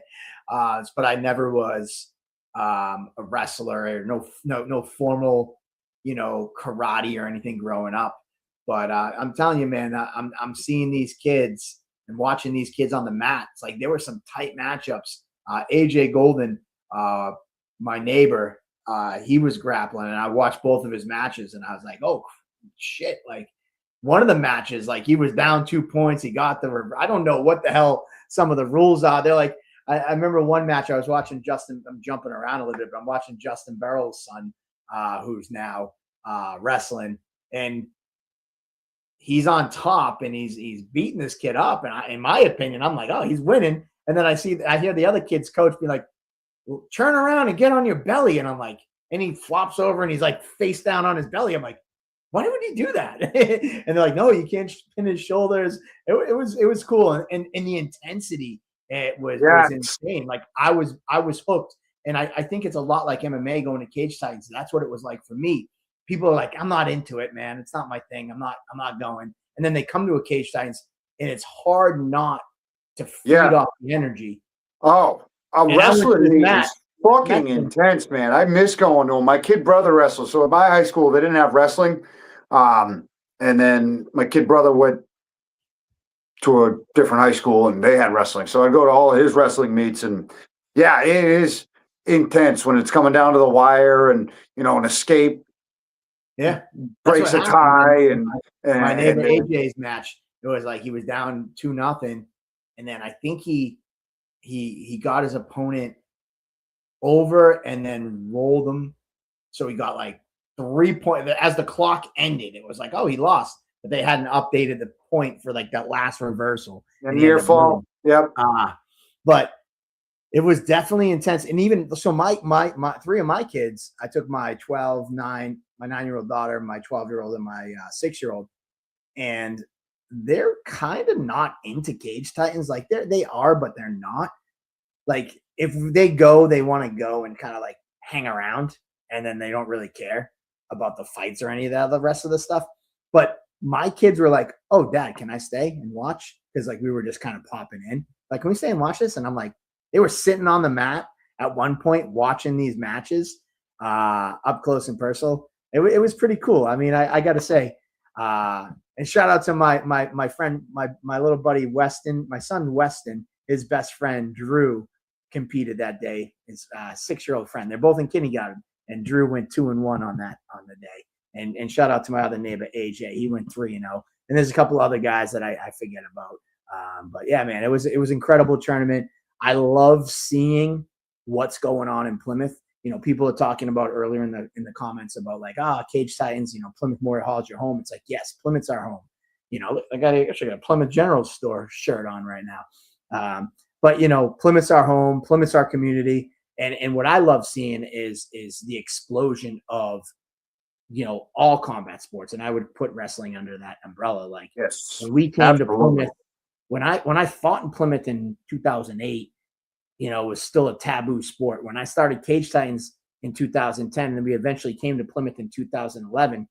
But I never was a wrestler or no formal, karate or anything growing up. But I'm telling you, man, I'm seeing these kids and watching these kids on the mat. It's like there were some tight matchups. AJ Golden, my neighbor, he was grappling, and I watched both of his matches, and I was like, oh shit! Like, one of the matches, like, he was down 2 points, he got I don't know what the hell some of the rules are. They're like, I remember one match I was watching Justin. I'm jumping around a little bit, but I'm watching Justin Burrow's son, who's now wrestling, and he's on top, and he's beating this kid up. And in my opinion, I'm like, oh, he's winning. And then I hear the other kid's coach be like, well, turn around and get on your belly. And I'm like, and he flops over and he's like face down on his belly. I'm like, why would he do that? And they're like, no, you can't pin his shoulders. It was cool. And the intensity, it was insane. Like, I was hooked. And I think it's a lot like MMA going to Cage Titans. That's what it was like for me. People are like, I'm not into it, man. It's not my thing. I'm not going. And then they come to a Cage Titans, and it's hard not to feed off the energy. Oh, wrestling is fucking intense, man. I miss going to them. My kid brother wrestled. So at my high school, they didn't have wrestling. And then my kid brother went to a different high school, and they had wrestling. So I go to all his wrestling meets, and yeah, it is intense when it's coming down to the wire and, an escape. Yeah. Breaks a tie. And my neighbor AJ's match, it was like he was down 2-0. And then I think he got his opponent over and then rolled him. So he got like 3 points. As the clock ended, it was like, oh, he lost. But they hadn't updated the point for like that last reversal. And near fall. Yep. But it was definitely intense. And even so, my three of my kids, I took my 9-year-old daughter, my 12-year-old, and my 6-year-old, and they're kind of not into Cage Titans. Like, they are, but they're not. Like, if they go, they want to go and kind of like hang around, and then they don't really care about the fights or any of the rest of the stuff. But my kids were like, "Oh, Dad, can I stay and watch?" Because like we were just kind of popping in. Like, can we stay and watch this? And I'm like, they were sitting on the mat at one point watching these matches up close and personal. It was pretty cool. I mean, I got to say, and shout out to my friend, my little buddy Weston, my son Weston, his best friend Drew competed that day. His 6-year-old friend. They're both in kindergarten, and Drew went 2-1 on the day. And shout out to my other neighbor AJ. He went 3-0. And there's a couple other guys that I forget about. But yeah, man, it was incredible tournament. I love seeing what's going on in Plymouth. You know, people are talking about earlier in the comments about like, Cage Titans, you know, Plymouth Memorial Hall is your home. It's like, yes, Plymouth's our home. You know, I actually got a Plymouth General Store shirt on right now. But you know, Plymouth's our home, Plymouth's our community. And what I love seeing is the explosion of, you know, all combat sports. And I would put wrestling under that umbrella. Like, Yes, when we came to Plymouth, when I fought in Plymouth in 2008, you know, it was still a taboo sport. When I started Cage Titans in 2010, and we eventually came to Plymouth in 2011,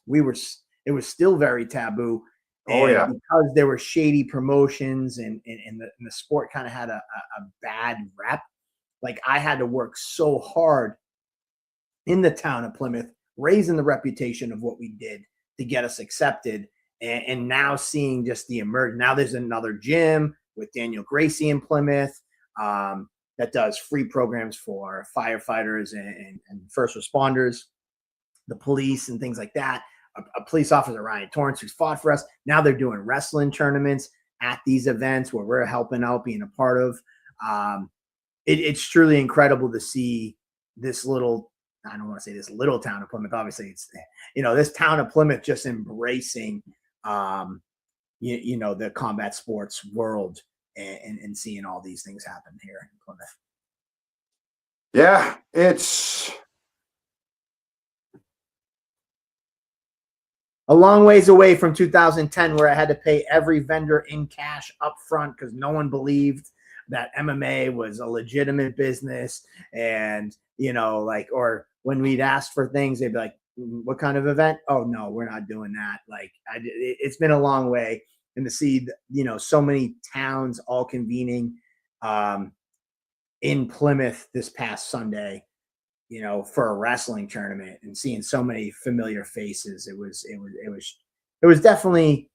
it was still very taboo. Oh, yeah. Because there were shady promotions and the sport kind of had a bad rep. Like, I had to work so hard in the town of Plymouth, raising the reputation of what we did to get us accepted. And now seeing just the emerge. Now there's another gym with Daniel Gracie in Plymouth that does free programs for firefighters and first responders, the police and things like that. A police officer, Ryan Torrance, who's fought for us. Now they're doing wrestling tournaments at these events where we're helping out, being a part of. It's truly incredible to see this little, I don't want to say this little town of Plymouth. Obviously, it's, you know, this town of Plymouth just embracing, you know, the combat sports world and seeing all these things happen here in Plymouth. Yeah, it's a long ways away from 2010, where I had to pay every vendor in cash up front because no one believed that MMA was a legitimate business. And, you know, like, or when we'd ask for things, they'd be like, what kind of event? Oh, no, we're not doing that. Like, it's been a long way. And to see, you know, so many towns all convening in Plymouth this past Sunday, you know, for a wrestling tournament, and seeing so many familiar faces, it was definitely,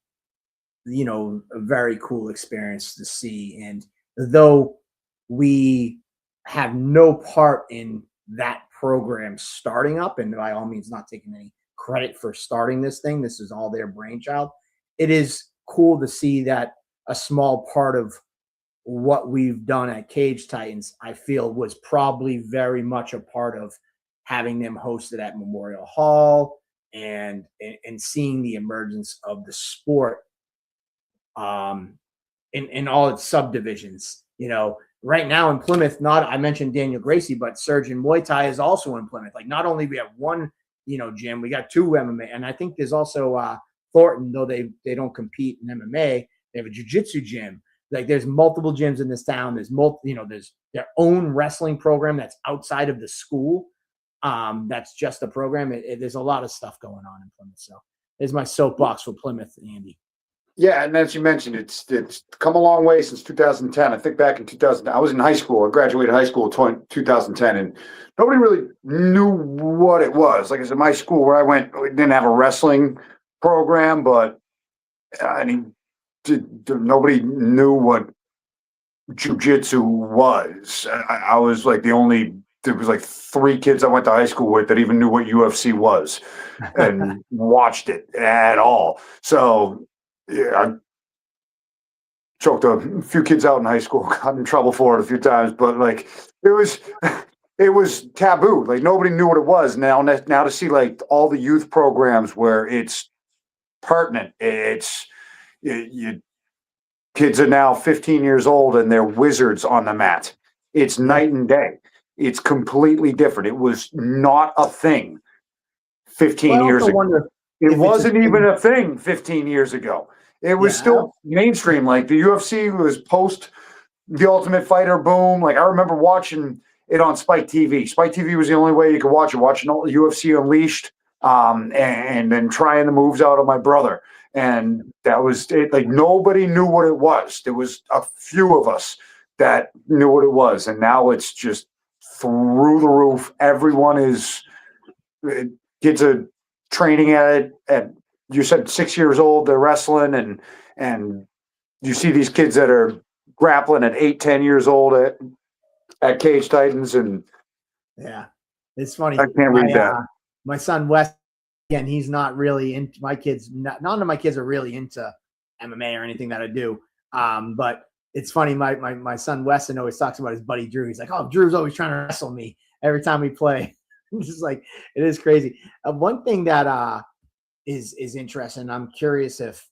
you know, a very cool experience to see. And though we have no part in that program starting up, and by all means not taking any credit for starting this thing, this is all their brainchild, it is cool to see that a small part of what we've done at Cage Titans, I feel, was probably very much a part of having them hosted at Memorial Hall and seeing the emergence of the sport in all its subdivisions. You know, right now in Plymouth, I mentioned Daniel Gracie, but Surgeon Muay Thai is also in Plymouth. Like, not only we have one, you know, gym, we got 2 MMA, and I think there's also Thornton, though they don't compete in MMA, they have a jiu-jitsu gym. Like, there's multiple gyms in this town. There's there's their own wrestling program that's outside of the school. That's just a program. There's a lot of stuff going on in Plymouth. So there's my soapbox for Plymouth, Andy. Yeah, and as you mentioned, it's come a long way since 2010. I think back in 2000, I was in high school. I graduated high school in 2010, and nobody really knew what it was. Like I said, my school where I went, we didn't have a wrestling program, but I mean, nobody knew what jiu-jitsu was. I was like there was like 3 kids I went to high school with that even knew what UFC was and watched it at all. So yeah, I choked a few kids out in high school, got in trouble for it a few times, but like it was taboo. Like, nobody knew what it was. Now to see like all the youth programs where it's pertinent, kids are now 15 years old and they're wizards on the mat. It's night and day. It's completely different. It was not a thing 15 years ago. It wasn't even a thing 15 years ago. It was still mainstream. Like, the UFC was post The Ultimate Fighter boom. Like, I remember watching it on Spike TV. Spike TV was the only way you could watch it. Watching all the UFC Unleashed and then trying the moves out of my brother. And that was it. Like nobody knew what it was. There was a few of us that knew what it was. And now it's just through the roof. Everyone is, kids are training at it at, you said 6 years old, they're wrestling, and you see these kids that are grappling at 8, 10 years old at Cage Titans. And Yeah, it's funny. I can't read that. My son Wes, again, he's not really into my kids. None of my kids are really into MMA or anything that I do. But it's funny. My son Weston always talks about his buddy Drew. He's like, "Oh, Drew's always trying to wrestle me every time we play." It's just like, it is crazy. One thing that is interesting. I'm curious if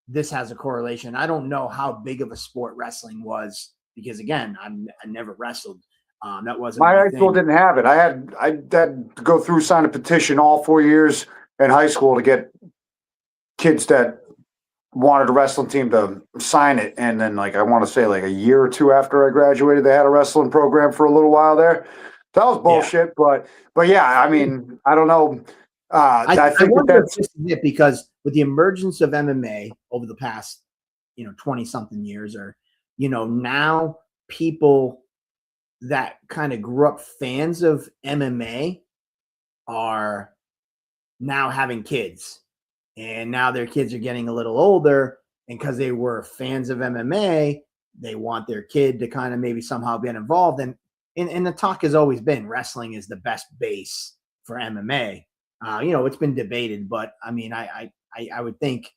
this has a correlation. I don't know how big of a sport wrestling was because, again, I never wrestled. That wasn't my my high school thing. didn't have it. I had to go through, sign a petition all 4 years in high school to get kids that wanted a wrestling team to sign it. And then, like, I want to say like a year or two after I graduated, they had a wrestling program for a little while there. That was bullshit. Yeah. But yeah, I mean, I don't know. I think wonder that's if this is it because with the emergence of MMA over the past, 20 something years, or, now people that kind of grew up fans of MMA are now having kids, and now their kids are getting a little older, and because they were fans of MMA, they want their kid to kind of maybe somehow get involved. And the talk has always been wrestling is the best base for MMA. It's been debated, but I mean, I would think,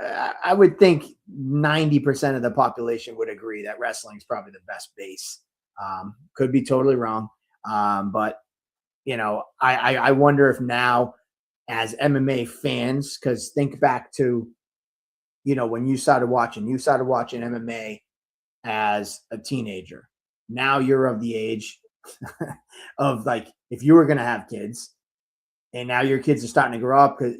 I would think 90% of the population would agree that wrestling is probably the best base. Could be totally wrong, but I wonder if now, as MMA fans, because think back to, when you started watching MMA as a teenager. Now you're of the age of, like, if you were going to have kids and now your kids are starting to grow up, because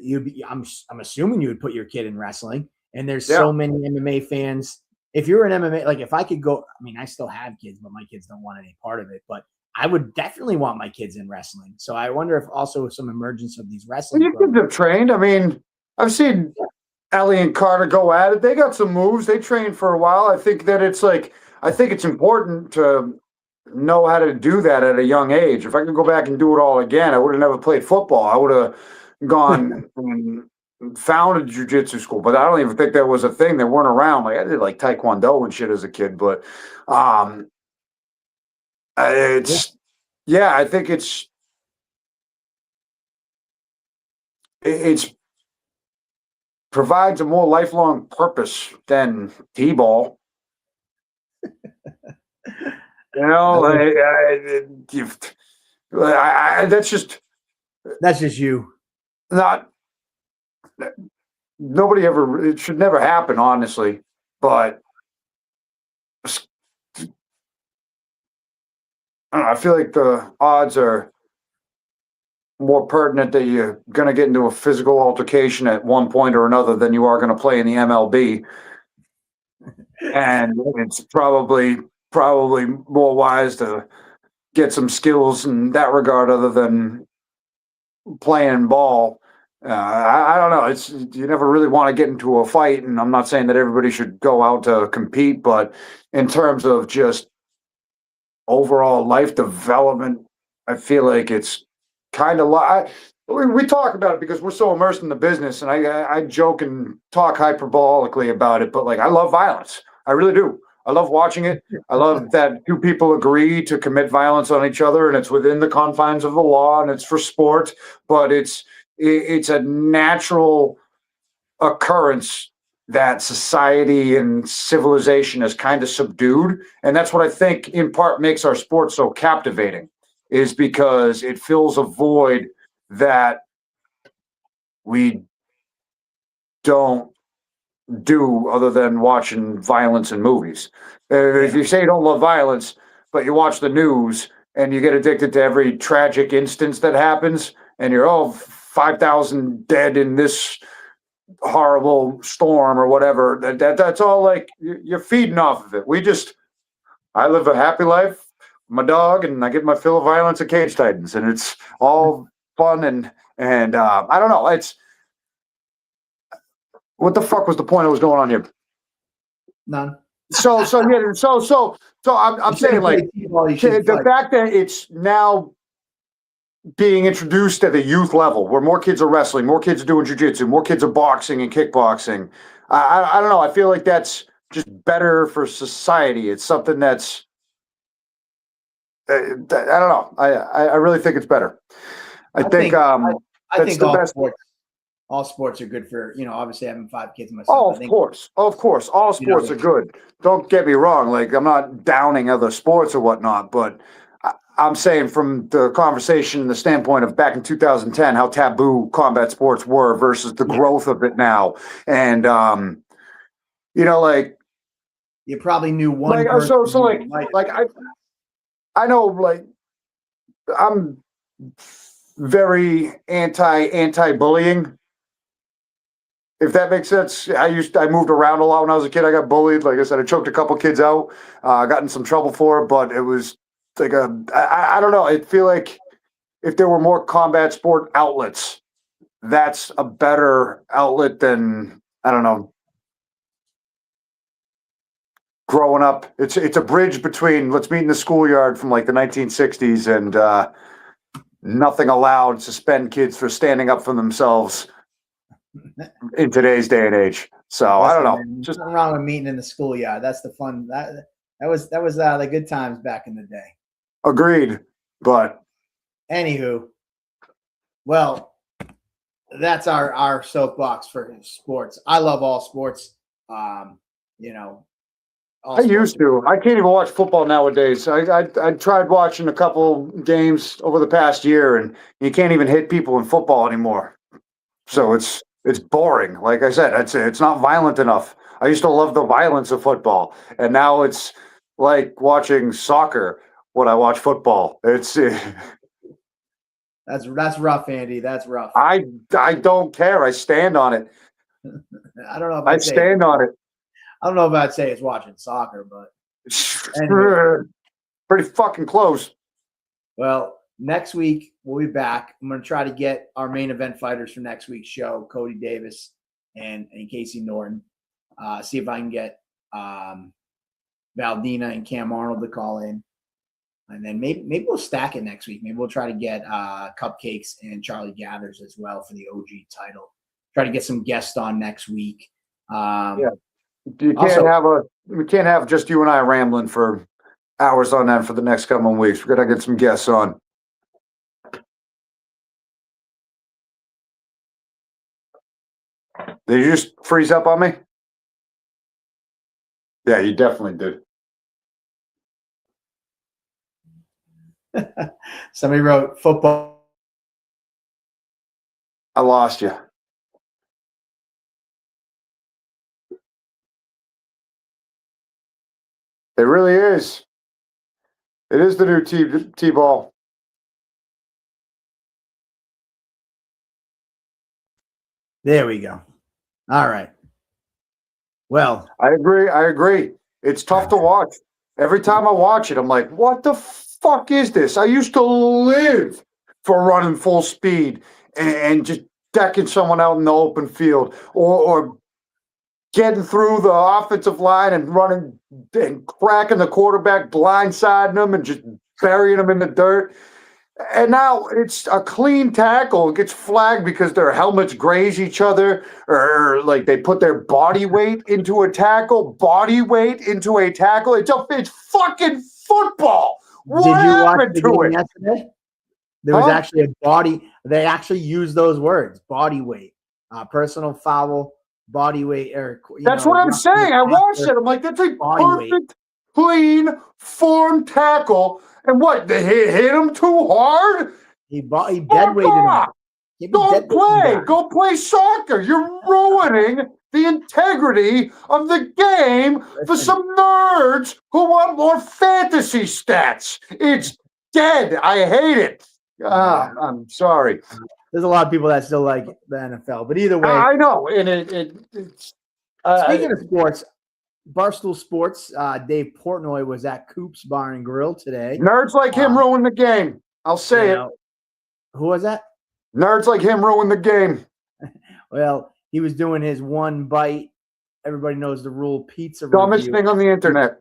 I'm assuming you would put your kid in wrestling, and there's so many MMA fans. If you're an MMA, like, if I could go, I mean, I still have kids, but my kids don't want any part of it, but I would definitely want my kids in wrestling. So I wonder if also some emergence of these wrestling. Your kids have trained. I mean, I've seen Ellie and Carter go at it. They got some moves. They trained for a while. I think that I think it's important to know how to do that at a young age. If I could go back and do it all again, I would have never played football. I would have gone and founded jiu-jitsu school, but I don't even think that was a thing. They weren't around. Like, I did like taekwondo and shit as a kid, but I think it's provides a more lifelong purpose than t-ball. That's just you. Not nobody ever. It should never happen, honestly. But I don't know, I feel like the odds are more pertinent that you're going to get into a physical altercation at one point or another than you are going to play in the MLB. And it's probably more wise to get some skills in that regard other than playing ball. I don't know. You never really want to get into a fight, and I'm not saying that everybody should go out to compete, but in terms of just overall life development, I feel like it's kind of we talk about it because we're so immersed in the business, and I joke and talk hyperbolically about it, but like, I love violence. I really do. I love watching it. I love that two people agree to commit violence on each other, and it's within the confines of the law, and it's for sport, but it's a natural occurrence that society and civilization has kind of subdued. And that's what I think in part makes our sport so captivating, is because it fills a void that we don't do other than watching violence in movies. If you say you don't love violence, but you watch the news and you get addicted to every tragic instance that happens, and you're 5,000 dead in this horrible storm or whatever, that's all, like, you're feeding off of it. I live a happy life, my dog, and I get my fill of violence at Cage Titans, and it's all fun, and I don't know. It's what the fuck was the point I was going on here? None. So I'm saying like the fact that it's now being introduced at the youth level, where more kids are wrestling, more kids are doing jiu-jitsu, more kids are boxing and kickboxing. I don't know. I feel like that's just better for society. It's something that's I don't know. I really think it's better. I think that's the best. All sports are good for, obviously having 5 kids myself. Oh, of course. All sports are good. Don't get me wrong. Like, I'm not downing other sports or whatnot, but I'm saying from the conversation, the standpoint of back in 2010, how taboo combat sports were versus the growth of it now. And, like, you probably knew one. Like, I know, like, I'm very anti-bullying. If that makes sense. I moved around a lot when I was a kid. I got bullied. Like I said, I choked a couple kids out. Got in some trouble for it, but it was like I don't know. I feel like if there were more combat sport outlets, that's a better outlet than, I don't know, growing up. It's a bridge between let's meet in the schoolyard from like the 1960s and nothing allowed to suspend kids for standing up for themselves in today's day and age. So I don't know. Man, just nothing wrong with meeting in the schoolyard. That's the fun. That was the good times back in the day. Agreed. But anywho, well, that's our soapbox for sports. I love all sports. I used to. I can't even watch football nowadays. I tried watching a couple games over the past year, and you can't even hit people in football anymore. So it's boring. Like I said, it's not violent enough. I used to love the violence of football, and now it's like watching soccer when I watch football. It's that's rough, Andy. That's rough. I don't care. I stand on it. I don't know if I stand on it. I don't know if I'd say it's watching soccer, but anyway. Pretty fucking close. Well, next week we'll be back. I'm going to try to get our main event fighters for next week's show, Cody Davis and Casey Norton. See if I can get Valdina and Cam Arnold to call in. And then maybe we'll stack it next week. Maybe we'll try to get Cupcakes and Charlie Gathers as well for the OG title. Try to get some guests on next week. We can't have just you and I rambling for hours on end for the next couple of weeks. We're gonna get some guests on. Did you just freeze up on me? Yeah, you definitely did. Somebody wrote football. I lost you. It really is. It is the new T-ball. There we go. All right. Well, I agree. It's tough to watch. Every time I watch it, I'm like, what the fuck is this? I used to live for running full speed and just decking someone out in the open field or getting through the offensive line and running and cracking the quarterback, blindsiding them and just burying them in the dirt. And now it's a clean tackle. It gets flagged because their helmets graze each other or like they put their body weight into a tackle. It's fucking football. What happened to it? Yesterday? There was actually a body. They actually used those words, body weight, personal foul, body weight. That's what I'm saying. I watched it. I'm like, that's a perfect, clean, form tackle. And what? They hit him too hard? He dead weighted him. Go play soccer. You're ruining the integrity of the game for some nerds who want more fantasy stats. It's dead. I hate it. I'm sorry. There's a lot of people that still like the NFL, but either way, I know. And it's speaking of sports, Barstool Sports, Dave Portnoy was at Coop's Bar and Grill today. Nerds like him ruin the game. I'll say it. Who was that? Nerds like him ruin the game. Well, he was doing his one bite. Everybody knows the rule. Pizza Dumbest review. thing on the internet.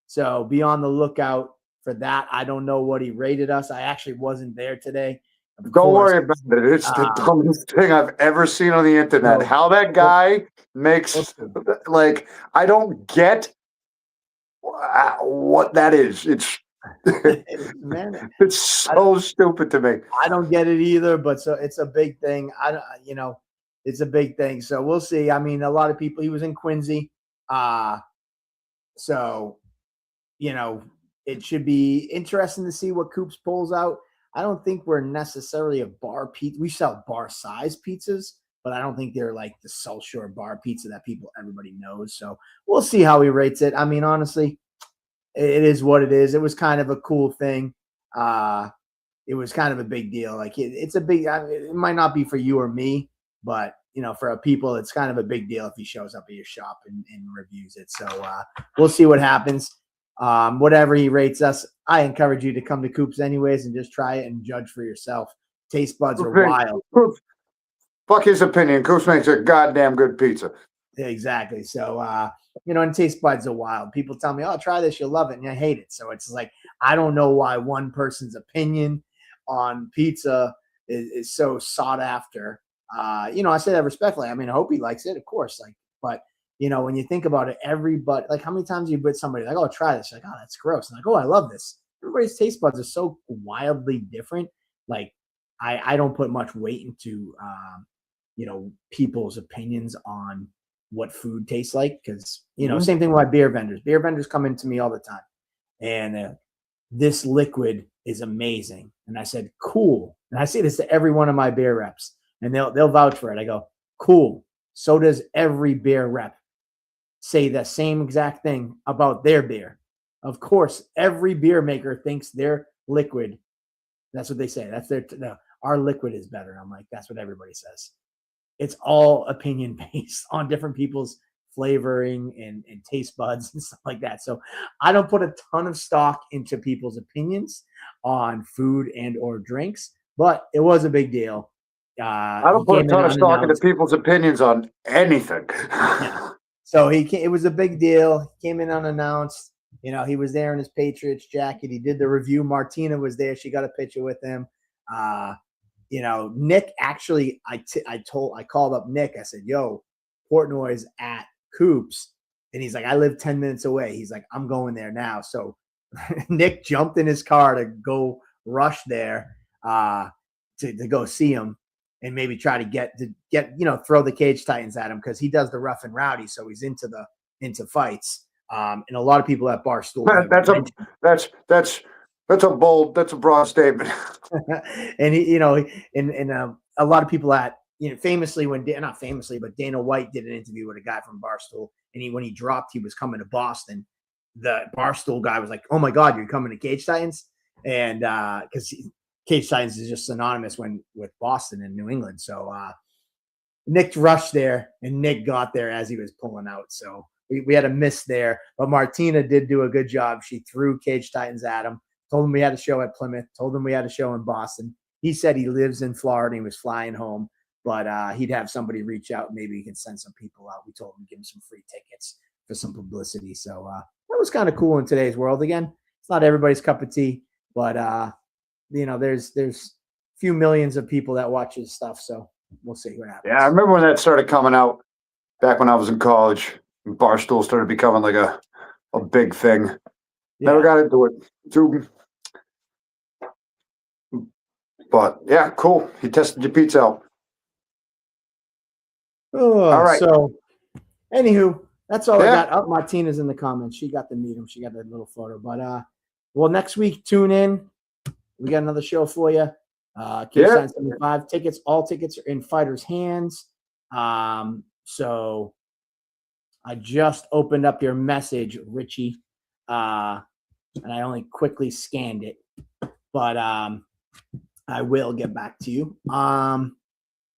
So be on the lookout for that. I don't know what he rated us. I actually wasn't there today. Don't worry about it. It's the dumbest thing I've ever seen on the internet. So, how that guy makes, like, I don't get what that is. It's man, it's so stupid to me. I don't get it either, but so it's a big thing. It's a big thing. So we'll see. I mean, a lot of people. He was in Quincy, so it should be interesting to see what Coops pulls out. I don't think we're necessarily a bar pizza. We sell bar size pizzas, but I don't think they're like the South Shore bar pizza that everybody knows. So we'll see how he rates it. I mean, honestly, it is what it is. It was kind of a cool thing. It was kind of a big deal. Like it's a big. It might not be for you or me, but for people, it's kind of a big deal if he shows up at your shop and reviews it. So we'll see what happens. Whatever he rates us, I encourage you to come to Coops anyways and just try it and judge for yourself. Taste buds are wild. Fuck his opinion. Coops makes a goddamn good pizza. Exactly. So, and taste buds are wild. People tell me, oh, try this. You'll love it. And I hate it. So it's like, I don't know why one person's opinion on pizza is so sought after. I say that respectfully. I mean, I hope he likes it, of course. But when you think about it, everybody, like how many times you with somebody like, oh, try this. You're like, oh, that's gross. And like, oh, I love this. Everybody's taste buds are so wildly different. Like I don't put much weight into, people's opinions on what food tastes like. Cause same thing with my beer vendors. Beer vendors come into me all the time and this liquid is amazing. And I said, cool. And I say this to every one of my beer reps and they'll vouch for it. I go, cool. So does every beer rep say the same exact thing about their beer. Of course, every beer maker thinks their liquid, that's what they say. That's our liquid is better. I'm like, that's what everybody says. It's all opinion based on different people's flavoring and taste buds and stuff like that. So I don't put a ton of stock into people's opinions on food and or drinks, but it was a big deal. I don't put a ton of stock into people's opinions on anything. Yeah. So it was a big deal. He came in unannounced. He was there in his Patriots jacket. He did the review. Martina was there. She got a picture with him. Nick actually, I called up Nick. I said, yo, Portnoy's at Coops. And he's like, I live 10 minutes away. He's like, I'm going there now. So Nick jumped in his car to go rush there to go see him. And maybe try to get throw the Cage Titans at him because he does the rough and rowdy, so he's into fights. And a lot of people at Barstool. That's a broad statement. And he, a lot of people at famously not famously, but Dana White did an interview with a guy from Barstool, and when he dropped, he was coming to Boston. The Barstool guy was like, "Oh my God, you're coming to Cage Titans," and because Cage Titans is just synonymous with Boston and New England. So Nick rushed there, and Nick got there as he was pulling out. So we had a miss there. But Martina did do a good job. She threw Cage Titans at him, told him we had a show at Plymouth, told him we had a show in Boston. He said he lives in Florida and he was flying home, but he'd have somebody reach out. Maybe he can send some people out. We told him to give him some free tickets for some publicity. So that was kind of cool in today's world. Again, it's not everybody's cup of tea, but there's a few millions of people that watch his stuff, so we'll see what happens. Yeah, I remember when that started coming out back when I was in college. Barstool started becoming like a big thing. Yeah. Never got into it. But yeah, cool. He tested your pizza out. Oh, all right. So, anywho, that's all I got. Oh, Martina's in the comments. She got to meet him. She got that little photo. But next week, tune in. We got another show for you. Cage 75 tickets. All tickets are in fighters' hands. So I just opened up your message, Richie, and I only quickly scanned it, but I will get back to you.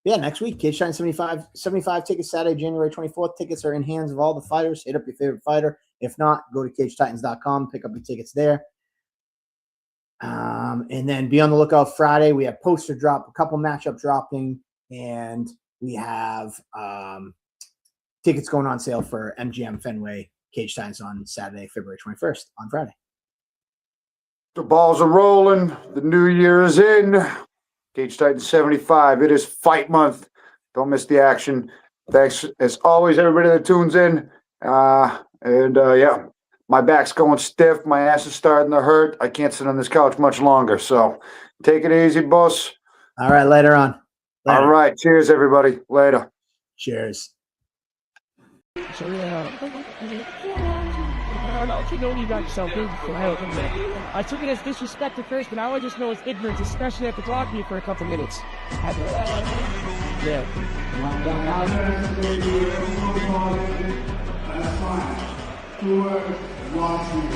Next week, Cage 75 tickets, Saturday, January 24th. Tickets are in hands of all the fighters. Hit up your favorite fighter. If not, go to cagetitans.com, pick up your tickets there. And then be on the lookout Friday. We have poster drop, a couple matchup dropping, and we have tickets going on sale for MGM Fenway Cage Titans on Saturday, February 21st on Friday. The balls are rolling. The new year is in. Cage Titans 75. It is fight month. Don't miss the action. Thanks, as always, everybody that tunes in. Yeah, my back's going stiff. My ass is starting to hurt. I can't sit on this couch much longer. So take it easy, boss. All right, later on. Later. All right. Cheers, everybody. Later. Cheers. So, I don't know if you know you got yourself in for helping me. I took it as disrespect at first, but now I just know it's ignorance, especially after blocking me for a couple minutes. Yeah. Watching.